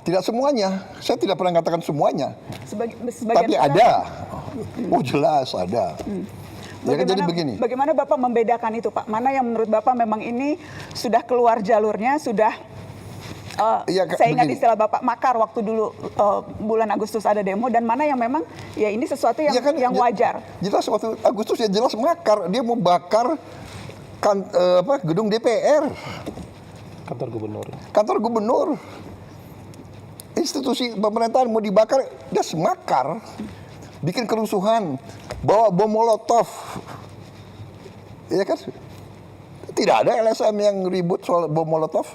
Tidak semuanya, saya tidak pernah katakan semuanya. Sebagian Tapi besar. ada, oh jelas ada. Ya kan, jadi begini. Bagaimana Bapak membedakan itu, Pak? Mana yang menurut Bapak memang ini sudah keluar jalurnya, sudah Ya, saya ingat begini. istilah Bapak makar waktu dulu bulan Agustus ada demo, dan mana yang memang ya ini sesuatu yang Ya kan, yang wajar. Jelas waktu Agustus ya jelas makar, dia mau bakar gedung DPR, kantor gubernur, institusi pemerintahan mau dibakar, dia semakar, bikin kerusuhan, bawa bom molotov, ya kan? Tidak ada LSM yang ribut soal bom molotov.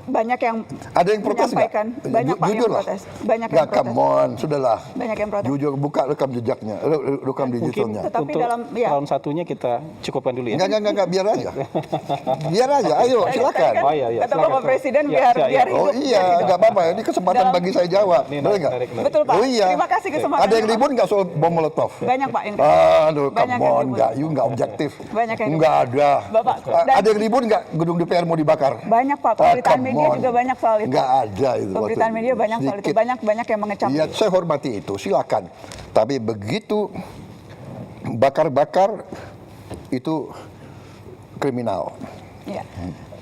Banyak yang Ada yang protes nggak? menyampaikan, banyak Pak yang Jujur lah. protes, banyak yang Nggak, protes. come on, sudahlah. Banyak yang protes. Jujur, buka rekam jejaknya, rekam Mungkin digitalnya. Tetapi untuk dalam- ya. round satunya kita cukupkan dulu ya. Enggak, biar aja. Biar aja, ayo silakan. Oh, iya, Kata silakan. Bapak Presiden Ya, biar ya, biar ya. Oh hidup. iya, nggak apa-apa. Ini kesempatan Dalam- bagi saya jawab. Ini Boleh nggak? menarik. Betul Pak. Oh iya. Terima kasih kesempatan. Ada yang ribut nggak soal bom molotov? Banyak Pak yang Aduh, Banyak come yang on, ribut. nggak objektif. Banyak yang Nggak ada. Bapak, dan- Ada yang ribut nggak gedung DPR mau dibakar? Banyak Pak, pemberitaan media juga banyak soal itu. Nggak ada itu. Pemberitaan waktu media banyak soal itu, sedikit. banyak yang mengecam. Iya, saya hormati itu, silakan. Tapi begitu bakar-bakar itu kriminal. Iya.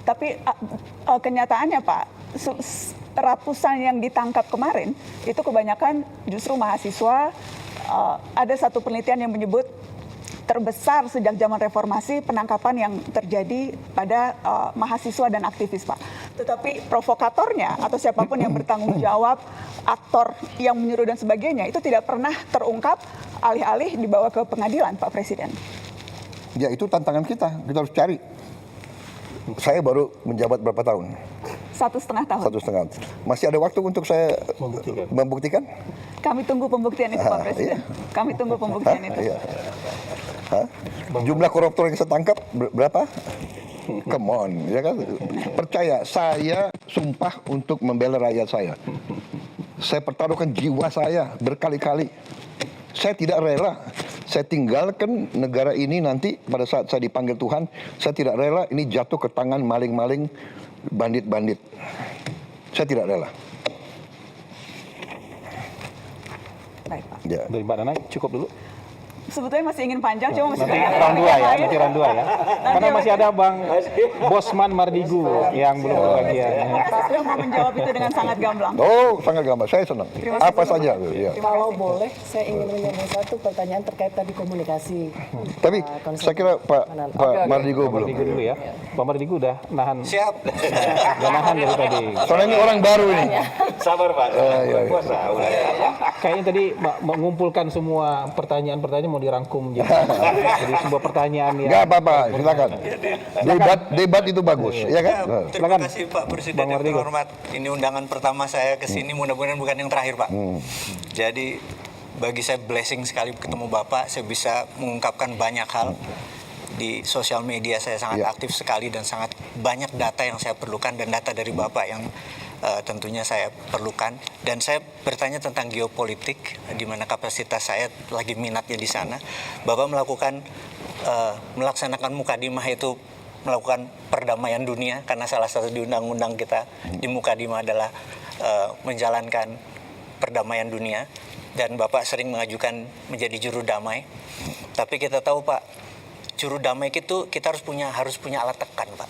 Tapi kenyataannya Pak, ratusan yang ditangkap kemarin itu kebanyakan justru mahasiswa. Ada satu penelitian yang menyebut terbesar sejak zaman reformasi penangkapan yang terjadi pada mahasiswa dan aktivis, Pak. Tetapi provokatornya atau siapapun yang bertanggung jawab, aktor yang menyuruh dan sebagainya, itu tidak pernah terungkap, alih-alih dibawa ke pengadilan, Pak Presiden. Ya itu tantangan kita harus cari. Saya baru menjabat berapa tahun? 1,5 tahun. 1,5. Masih ada waktu untuk saya membuktikan? Kami tunggu pembuktian itu, Pak Presiden. Kami tunggu pembuktian itu. Iya. Hah? Jumlah koruptor yang saya tangkap berapa? Come on, ya kan? Percaya, saya sumpah untuk membela rakyat saya. Saya pertaruhkan jiwa saya berkali-kali. Saya tidak rela. Saya tinggalkan negara ini nanti pada saat saya dipanggil Tuhan. Saya tidak rela ini jatuh ke tangan maling-maling, bandit-bandit. Saya tidak rela. Baik, Pak. Ya. Dari Mbak Nana cukup dulu. Sebetulnya masih ingin panjang, cuma masih Nanti banyak round 2 ya, lain. nanti round 2 ya. Karena masih ada Bang Bosman Mardigu yang belum kebagian. Terima kasih sudah mau menjawab itu dengan sangat gamblang. Oh, sangat gampang. Saya senang. Terima kasih Apa banyak, saja. Pak. Ya. Kalau boleh, saya ingin menyambung satu pertanyaan terkait tadi komunikasi. Tapi Konsep- saya kira Pak Mardigu Bang belum. Mardigu dulu ya. Bang Mardigu udah nahan. Siap. Udah nahan dari tadi. Soalnya ini orang baru ini. Sabar Pak. iya. Puasa. Kayaknya tadi mengumpulkan semua pertanyaan-pertanyaan mau dirangkum jadi sebuah pertanyaan yang Enggak apa-apa, silakan. Debat itu bagus, ya kan? Terima Silakan, kasih Pak Presiden Bang yang Mardigu. terhormat. Ini undangan pertama saya ke sini, mudah-mudahan bukan yang terakhir Pak. Jadi bagi saya blessing sekali ketemu Bapak, saya bisa mengungkapkan banyak hal. Di sosial media saya sangat Ya. aktif sekali dan sangat banyak data yang saya perlukan dan data dari Bapak yang tentunya saya perlukan. Dan saya bertanya tentang geopolitik, di mana kapasitas saya lagi minatnya di sana. Bapak melaksanakan mukadimah itu melakukan perdamaian dunia, karena salah satu di undang-undang kita di Mukadimah adalah menjalankan perdamaian dunia, dan Bapak sering mengajukan menjadi juru damai. Tapi kita tahu Pak, juru damai itu kita harus punya alat tekan Pak.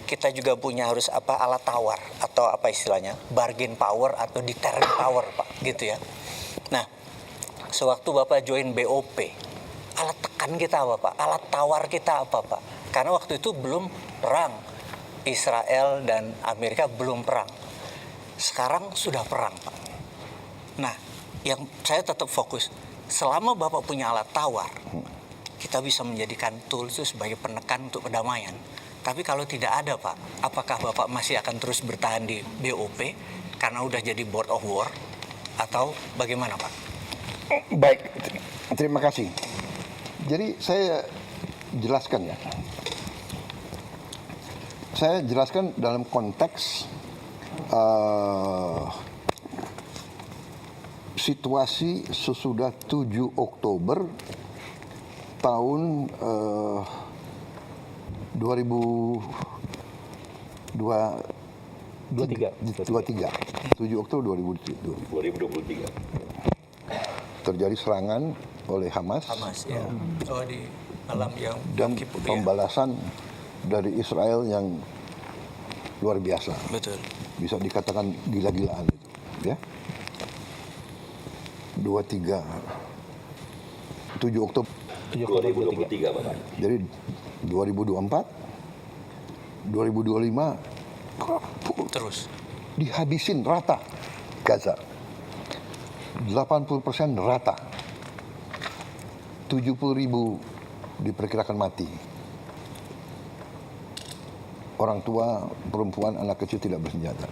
Kita juga harus alat tawar, atau apa istilahnya, bargain power atau deterrent power Pak, gitu ya. Nah, sewaktu Bapak join BOP, alat tekan kita apa Pak? Alat tawar kita apa Pak? Karena waktu itu belum perang. Israel dan Amerika belum perang. Sekarang sudah perang Pak. Nah, yang saya tetap fokus, selama Bapak punya alat tawar, kita bisa menjadikan tool itu sebagai penekan untuk perdamaian. Tapi kalau tidak ada Pak, apakah Bapak masih akan terus bertahan di BOP karena udah jadi board of war, atau bagaimana Pak? Baik, terima kasih. Jadi saya jelaskan ya. Saya jelaskan dalam konteks situasi sesudah 7 Oktober tahun 2023. 7 Oktober 2023. Terjadi serangan oleh Hamas Ya. Oh, di malam yang dan Kippur, ya. pembalasan dari Israel yang luar biasa. Betul. Bisa dikatakan gila-gilaan itu, ya. 7 Oktober 2023 Bapak. Jadi 2024, 2025 Terus. dihabisin rata Gaza. 80% rata. 70.000 diperkirakan mati. Orang tua, perempuan, anak kecil tidak bersenjata.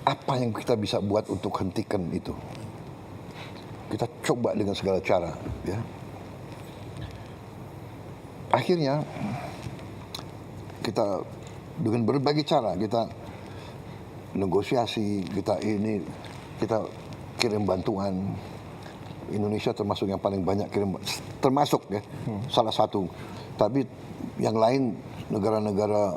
Apa yang kita bisa buat untuk hentikan itu? Kita coba dengan segala cara, ya. Akhirnya kita dengan berbagai cara kita negosiasi, kita kirim bantuan. Indonesia termasuk yang paling banyak kirim, termasuk ya, salah satu. Tapi yang lain negara-negara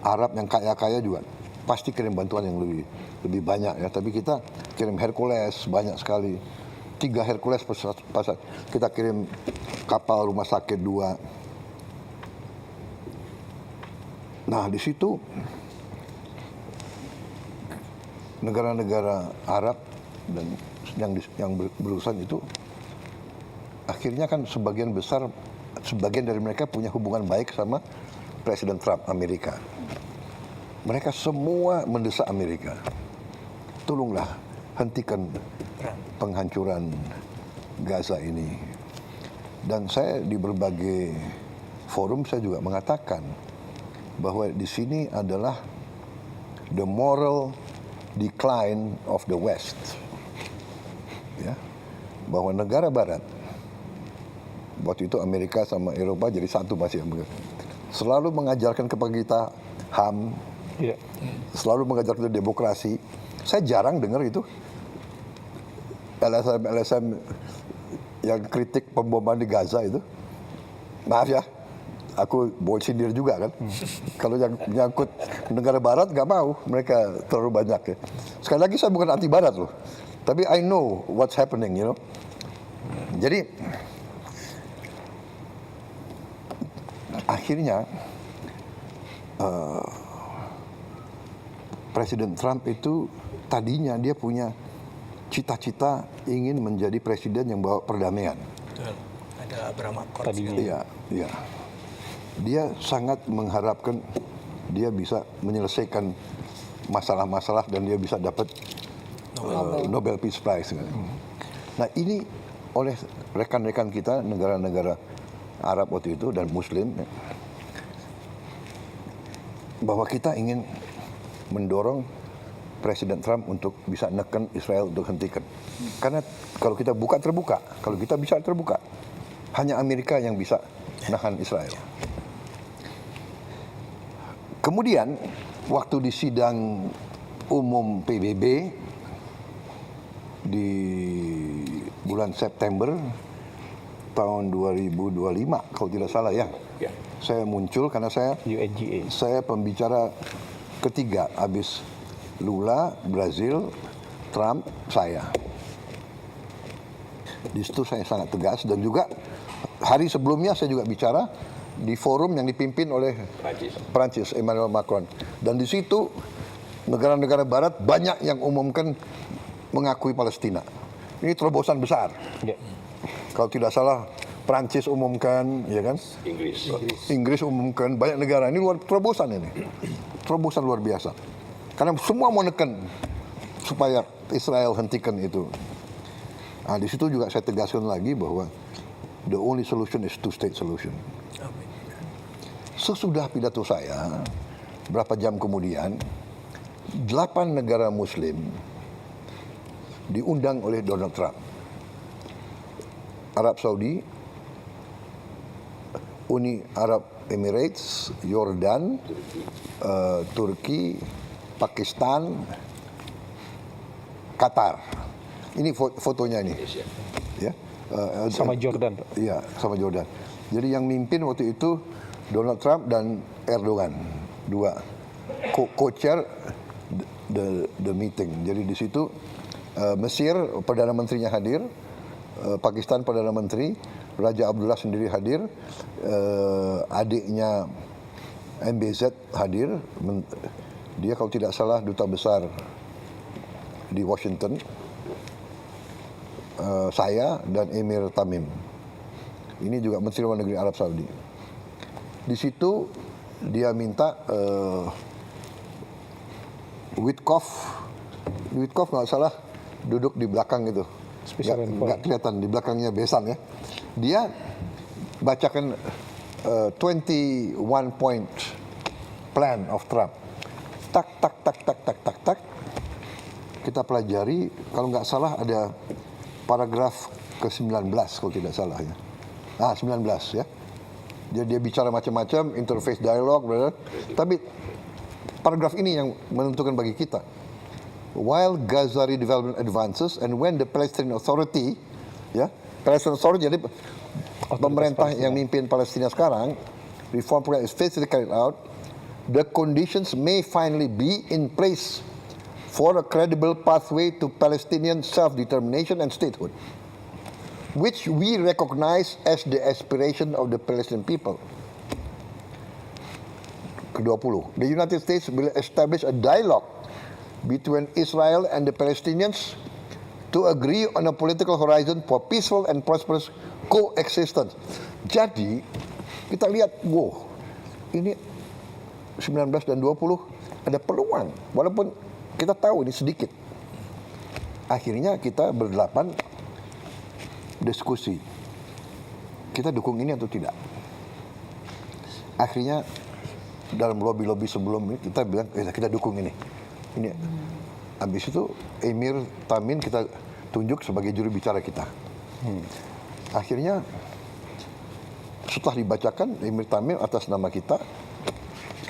Arab yang kaya-kaya juga pasti kirim bantuan yang lebih banyak ya. Tapi kita kirim Hercules banyak sekali. 3 Hercules pasar. Kita kirim kapal rumah sakit 2. Nah, di situ negara-negara Arab dan yang berurusan itu akhirnya kan sebagian dari mereka punya hubungan baik sama Presiden Trump Amerika. Mereka semua mendesak Amerika, tolonglah hentikan penghancuran Gaza ini. Dan saya di berbagai forum saya juga mengatakan bahwa di sini adalah the moral decline of the West. Ya, bahwa negara Barat, waktu itu Amerika sama Eropa jadi satu masih, selalu mengajarkan kepada kita HAM, selalu mengajarkan kita demokrasi. Saya jarang dengar itu LSM yang kritik pemboman di Gaza itu. Maaf ya, aku boleh sindir juga kan. Kalau yang menyangkut negara Barat nggak mau, mereka terlalu banyak ya. Sekali lagi saya bukan anti Barat loh, tapi I know what's happening, you know. Jadi akhirnya Presiden Trump itu tadinya dia punya cita-cita ingin menjadi presiden yang bawa perdamaian. Betul. Ada Abraham Accords. Tadinya. Iya, iya. Dia sangat mengharapkan dia bisa menyelesaikan masalah-masalah dan dia bisa dapat Nobel Peace Prize. Nah, ini oleh rekan-rekan kita negara-negara Arab waktu itu dan Muslim bahwa kita ingin mendorong Presiden Trump untuk bisa neken Israel untuk hentikan. Karena kalau kita buka terbuka, kalau kita bisa terbuka, hanya Amerika yang bisa nahan Israel. Kemudian waktu di sidang umum PBB di bulan September tahun 2025 kalau tidak salah ya. Ya. Saya muncul karena UNGA. saya pembicara ketiga habis Lula, Brazil, Trump, saya. Di situ saya sangat tegas dan juga hari sebelumnya saya juga bicara di forum yang dipimpin oleh Prancis, Emmanuel Macron. Dan di situ negara-negara barat banyak yang umumkan mengakui Palestina. Ini terobosan besar. Ya. Kalau tidak salah Prancis umumkan, ya kan? Inggris umumkan, banyak negara. Ini terobosan ini. Terobosan luar biasa. Karena semua mau neken supaya Israel hentikan itu. Nah, di situ juga saya tegaskan lagi bahwa the only solution is two-state solution. Sesudah pidato saya, berapa jam kemudian, 8 negara Muslim diundang oleh Donald Trump. Arab Saudi, Uni Arab Emirates, Yordan, Turki, Pakistan, Qatar. Ini fotonya ini. Ya. Sama Jordan, Pak. Iya, sama Jordan. Jadi yang mimpin waktu itu Donald Trump dan Erdogan, dua co-chair the meeting. Jadi di situ Mesir Perdana Menterinya hadir, Pakistan Perdana Menteri, Raja Abdullah sendiri hadir, adiknya MBZ hadir, dia kalau tidak salah duta besar di Washington, saya dan Emir Tamim. Ini juga Menteri Luar Negeri Arab Saudi. Di situ dia minta Witkoff nggak salah duduk di belakang itu, nggak kelihatan di belakangnya besan ya. Dia bacakan 21 point plan of Trump. Tak. Kita pelajari, kalau nggak salah ada paragraf ke-19 kalau tidak salah ya. 19 ya. Jadi dia bicara macam-macam, interface dialog, tapi paragraf ini yang menentukan bagi kita. While Gaza redevelopment advances and when the Palestinian Authority, ya, Palestinian Authority jadi pemerintah yang mimpin Palestina sekarang, reform program is faithfully carried out, the conditions may finally be in place for a credible pathway to Palestinian self-determination and statehood, which we recognize as the aspiration of the Palestinian people. Ke-20, the United States will establish a dialogue between Israel and the Palestinians to agree on a political horizon for peaceful and prosperous coexistence. Jadi, kita lihat, wow, ini 19 dan 20 ada peluang, walaupun kita tahu ini sedikit. Akhirnya kita berdelapan diskusi, kita dukung ini atau tidak. Akhirnya dalam lobby-lobby sebelum ini kita bilang kita dukung ini. Habis itu Emir Tamim kita tunjuk sebagai juru bicara kita. Akhirnya setelah dibacakan Emir Tamim atas nama kita,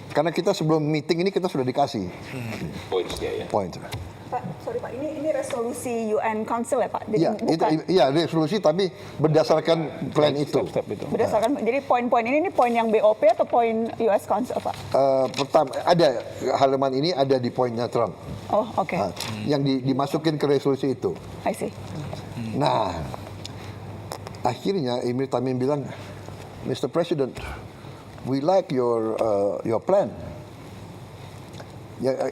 karena kita sebelum meeting ini kita sudah dikasih poin. Pak, sorry Pak, ini resolusi UN Council ya Pak? Jadi iya resolusi tapi berdasarkan plan itu. Berdasarkan, jadi poin-poin ini poin yang BOP atau poin US Council Pak? Pertama ada halaman ini ada di poinnya Trump. Oh oke. Yang dimasukin ke resolusi itu. I see. Nah, akhirnya Emir Tamim bilang, Mr. President, we like your plan. Ya,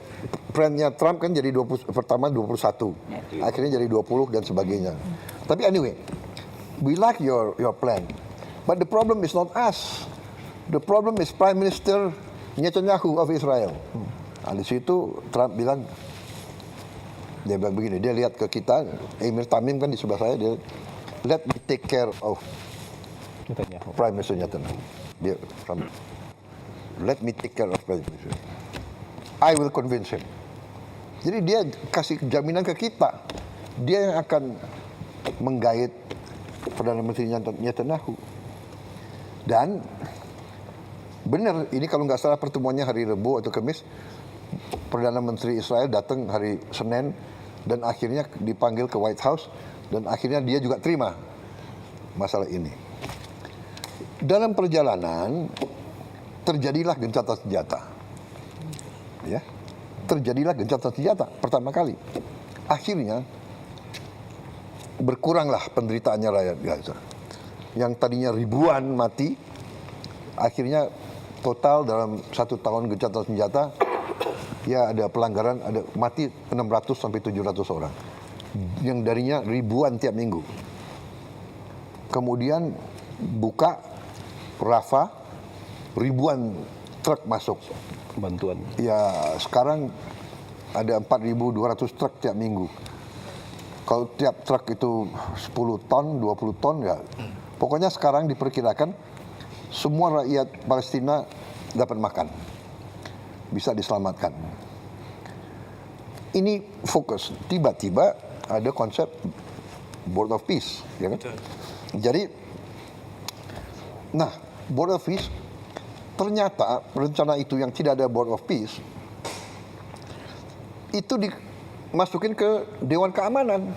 plannya Trump kan jadi pertama 21, akhirnya jadi 20 dan sebagainya. Tapi anyway, we like your plan, but the problem is not us. The problem is Prime Minister Netanyahu of Israel. Nah, di situ Trump bilang, dia bilang begini, dia lihat ke kita, Emir Tamim kan di sebelah saya, dia let me take care of Prime Minister Netanyahu. Dia let me take care of Prime Minister. I will convince him. Jadi dia kasih jaminan ke kita, dia yang akan menggait Perdana Menteri Netanyahu. Dan benar, ini kalau nggak salah pertemuannya hari Rabu atau Kamis, Perdana Menteri Israel datang hari Senin dan akhirnya dipanggil ke White House dan akhirnya dia juga terima masalah ini. Dalam perjalanan terjadilah gencatan senjata. Ya. Terjadilah gencatan senjata pertama kali. Akhirnya berkuranglah penderitaannya rakyat Gaza. Yang tadinya ribuan mati, akhirnya total dalam 1 tahun gencatan senjata, ya ada pelanggaran, ada mati 600 sampai 700 orang. Yang darinya ribuan tiap minggu. Kemudian buka Rafah, ribuan truk masuk. Bantuan. Ya sekarang ada 4.200 truk tiap minggu. Kalau tiap truk itu 10 ton, 20 ton ya. Pokoknya sekarang diperkirakan semua rakyat Palestina dapat makan. Bisa diselamatkan. Ini fokus. Tiba-tiba ada konsep Board of Peace. Ya kan? Jadi, nah Board of Peace, ternyata rencana itu yang tidak ada Board of Peace, itu dimasukin ke Dewan Keamanan.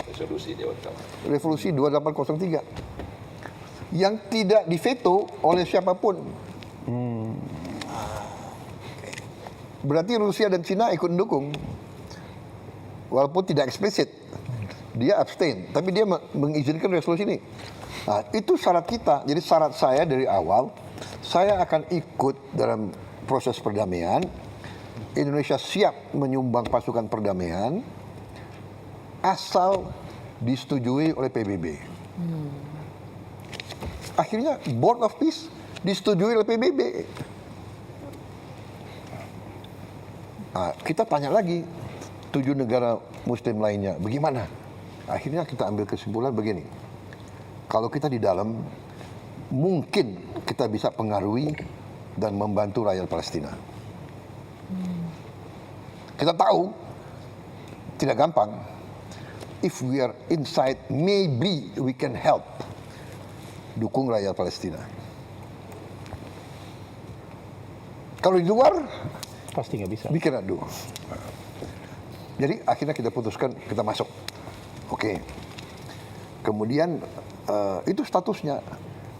Resolusi Dewan Keamanan. Resolusi 2803. Yang tidak diveto oleh siapapun. Berarti Rusia dan Cina ikut mendukung. Walaupun tidak eksplisit. Dia abstain, tapi dia mengizinkan resolusi ini. Nah, itu syarat kita. Jadi syarat saya dari awal, saya akan ikut dalam proses perdamaian. Indonesia siap menyumbang pasukan perdamaian asal disetujui oleh PBB. Akhirnya Board of Peace disetujui oleh PBB. Nah, kita tanya lagi 7 negara Muslim lainnya, bagaimana? Akhirnya kita ambil kesimpulan begini. Kalau kita di dalam, mungkin kita bisa pengaruhi dan membantu rakyat Palestina. Kita tahu, tidak gampang. If we are inside, maybe we can help. Dukung rakyat Palestina. Kalau di luar, Pasti nggak bisa. we cannot do. Jadi akhirnya kita putuskan, kita masuk. Oke. Kemudian itu statusnya.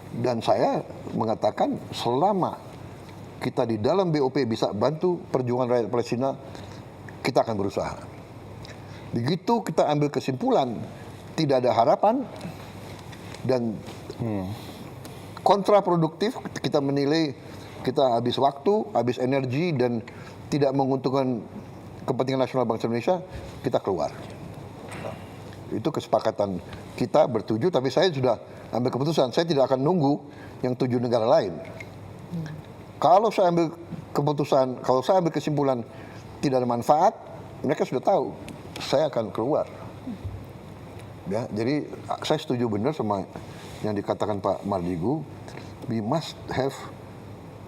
Dan saya mengatakan selama kita di dalam BOP bisa bantu perjuangan rakyat Palestina, kita akan berusaha. Begitu kita ambil kesimpulan tidak ada harapan dan kontraproduktif, kita menilai kita habis waktu, habis energi dan tidak menguntungkan kepentingan nasional bangsa Indonesia, kita keluar. Itu kesepakatan kita bertujuh, tapi saya sudah ambil keputusan. Saya tidak akan nunggu yang 7 negara lain. Kalau saya ambil keputusan, kalau saya ambil kesimpulan tidak ada manfaat, mereka sudah tahu saya akan keluar. Ya, jadi saya setuju benar sama yang dikatakan Pak Mardigu. We must have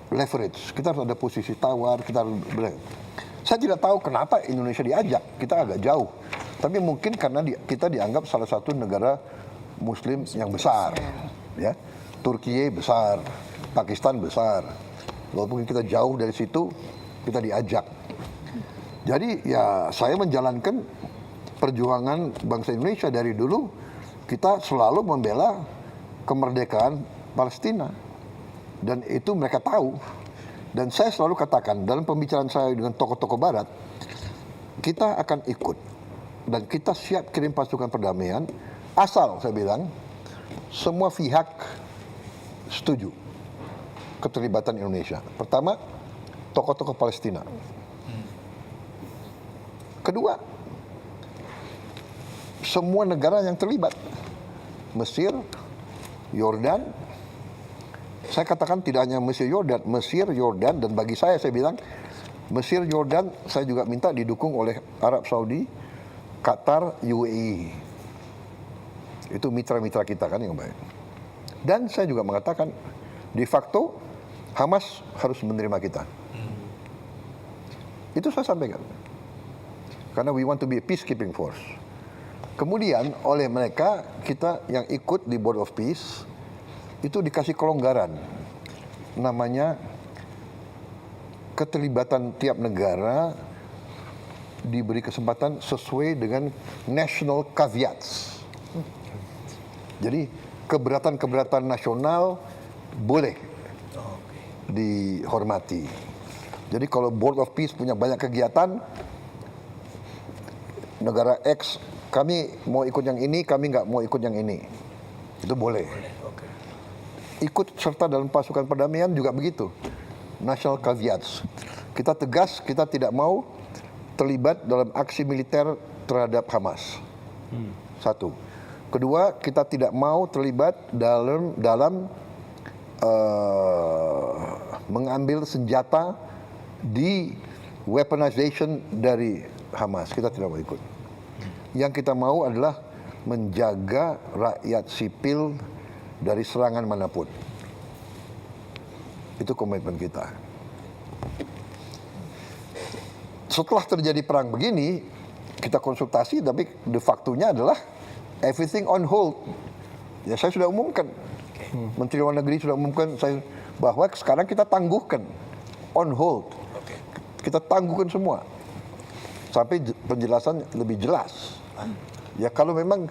leverage. Kita harus ada posisi tawar. Saya tidak tahu kenapa Indonesia diajak. Kita agak jauh. Tapi mungkin karena kita dianggap salah satu negara Muslim yang besar. Ya, Turki besar, Pakistan besar. Walaupun kita jauh dari situ, kita diajak. Jadi ya saya menjalankan perjuangan bangsa Indonesia dari dulu. Kita selalu membela kemerdekaan Palestina. Dan itu mereka tahu. Dan saya selalu katakan dalam pembicaraan saya dengan tokoh-tokoh Barat, kita akan ikut. Dan kita siap kirim pasukan perdamaian, asal saya bilang, semua pihak setuju keterlibatan Indonesia. Pertama, tokoh-tokoh Palestina. Kedua, semua negara yang terlibat. Mesir, Yordan. Saya katakan tidak hanya Mesir, Yordan, dan bagi saya bilang, Mesir, Yordan, saya juga minta didukung oleh Arab Saudi, Qatar, UAE. Itu mitra-mitra kita kan yang baik. Dan saya juga mengatakan, de facto, Hamas harus menerima kita. Itu saya sampaikan. Karena we want to be a peacekeeping force. Kemudian oleh mereka, kita yang ikut di Board of Peace, itu dikasih kelonggaran. Namanya keterlibatan tiap negara diberi kesempatan sesuai dengan national caveats. Jadi keberatan-keberatan nasional boleh dihormati. Jadi kalau Board of Peace punya banyak kegiatan, negara X, kami mau ikut yang ini, kami nggak mau ikut yang ini. Itu boleh. Ikut serta dalam pasukan perdamaian juga begitu. National caveats. Kita tegas, kita tidak mau terlibat dalam aksi militer terhadap Hamas. Satu. Kedua, kita tidak mau terlibat dalam mengambil senjata di weaponization dari Hamas. Kita tidak mau ikut. Yang kita mau adalah menjaga rakyat sipil dari serangan manapun. Itu komitmen kita. Setelah terjadi perang begini, kita konsultasi, tapi de facto-nya adalah everything on hold. Ya, saya sudah umumkan. Menteri Luar Negeri sudah umumkan bahwa sekarang kita tangguhkan on hold. Kita tangguhkan semua sampai penjelasan lebih jelas. Ya, kalau memang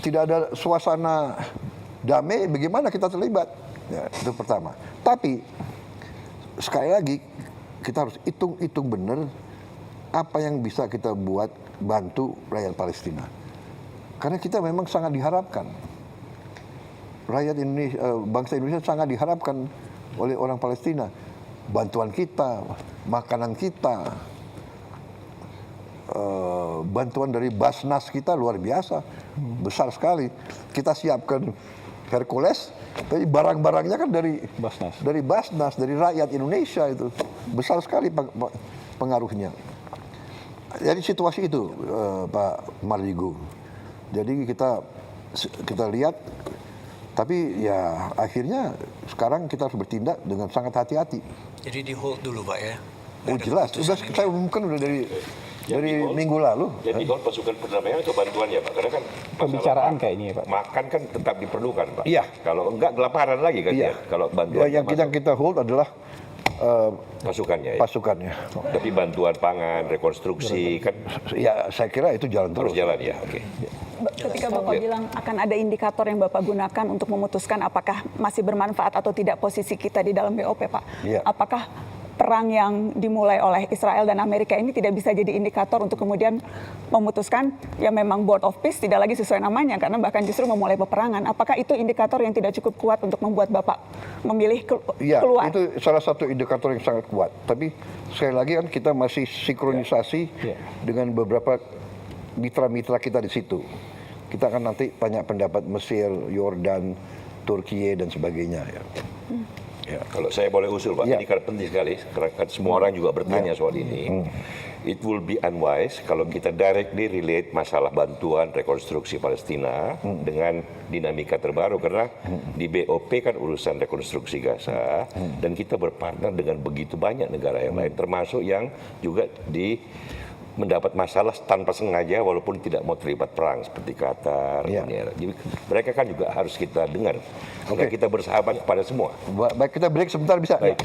tidak ada suasana damai, bagaimana kita terlibat? Ya, itu pertama. Tapi sekali lagi kita harus hitung benar apa yang bisa kita buat bantu rakyat Palestina. Karena kita memang sangat diharapkan. Rakyat Indonesia, bangsa Indonesia sangat diharapkan oleh orang Palestina. Bantuan kita, makanan kita, bantuan dari Basnas kita luar biasa, besar sekali. Kita siapkan Hercules, tapi barang-barangnya kan dari Basnas, dari rakyat Indonesia itu besar sekali pengaruhnya. Jadi situasi itu, Pak Mardigu. Jadi kita lihat, tapi ya akhirnya sekarang kita harus bertindak dengan sangat hati-hati. Jadi di hold dulu Pak ya? Oh jelas, sudah saya umumkan udah dari minggu lalu. Jadi kalau pasukan perdamaian atau bantuan ya Pak? Karena kan Pembicaraan kayaknya ya Pak. Makan kan tetap diperlukan Pak. Iya. Kalau enggak kelaparan lagi kan Iya. ya. Kalau bantuan Yang kita hold adalah pasukannya. pasukannya. Tapi bantuan pangan, rekonstruksi kan Ya saya kira itu jalan terus terus. jalan ya. Oke. Ketika Bapak bilang akan ada indikator yang Bapak gunakan untuk memutuskan apakah masih bermanfaat atau tidak posisi kita di dalam BOP, Pak. Iya. Apakah perang yang dimulai oleh Israel dan Amerika ini tidak bisa jadi indikator untuk kemudian memutuskan ya memang Board of Peace tidak lagi sesuai namanya karena bahkan justru memulai peperangan. Apakah itu indikator yang tidak cukup kuat untuk membuat Bapak memilih Iya, keluar? itu salah satu indikator yang sangat kuat. Tapi sekali lagi kan kita masih sinkronisasi dengan beberapa mitra-mitra kita di situ. Kita akan nanti tanya pendapat Mesir, Yordan, Turki dan sebagainya. Ya. Ya, kalau saya boleh usul Pak, Ya. ini karena penting sekali, karena kan semua orang juga bertanya soal ini. It will be unwise kalau kita directly relate masalah bantuan rekonstruksi Palestina dengan dinamika terbaru, karena di BOP kan urusan rekonstruksi Gaza, dan kita berpartner dengan begitu banyak negara yang lain, termasuk yang juga mendapat masalah tanpa sengaja walaupun tidak mau terlibat perang seperti Qatar, Uni Arab. Jadi mereka kan juga harus kita dengar. Karena kita bersahabat kepada semua. Baik, kita break sebentar bisa? Baik.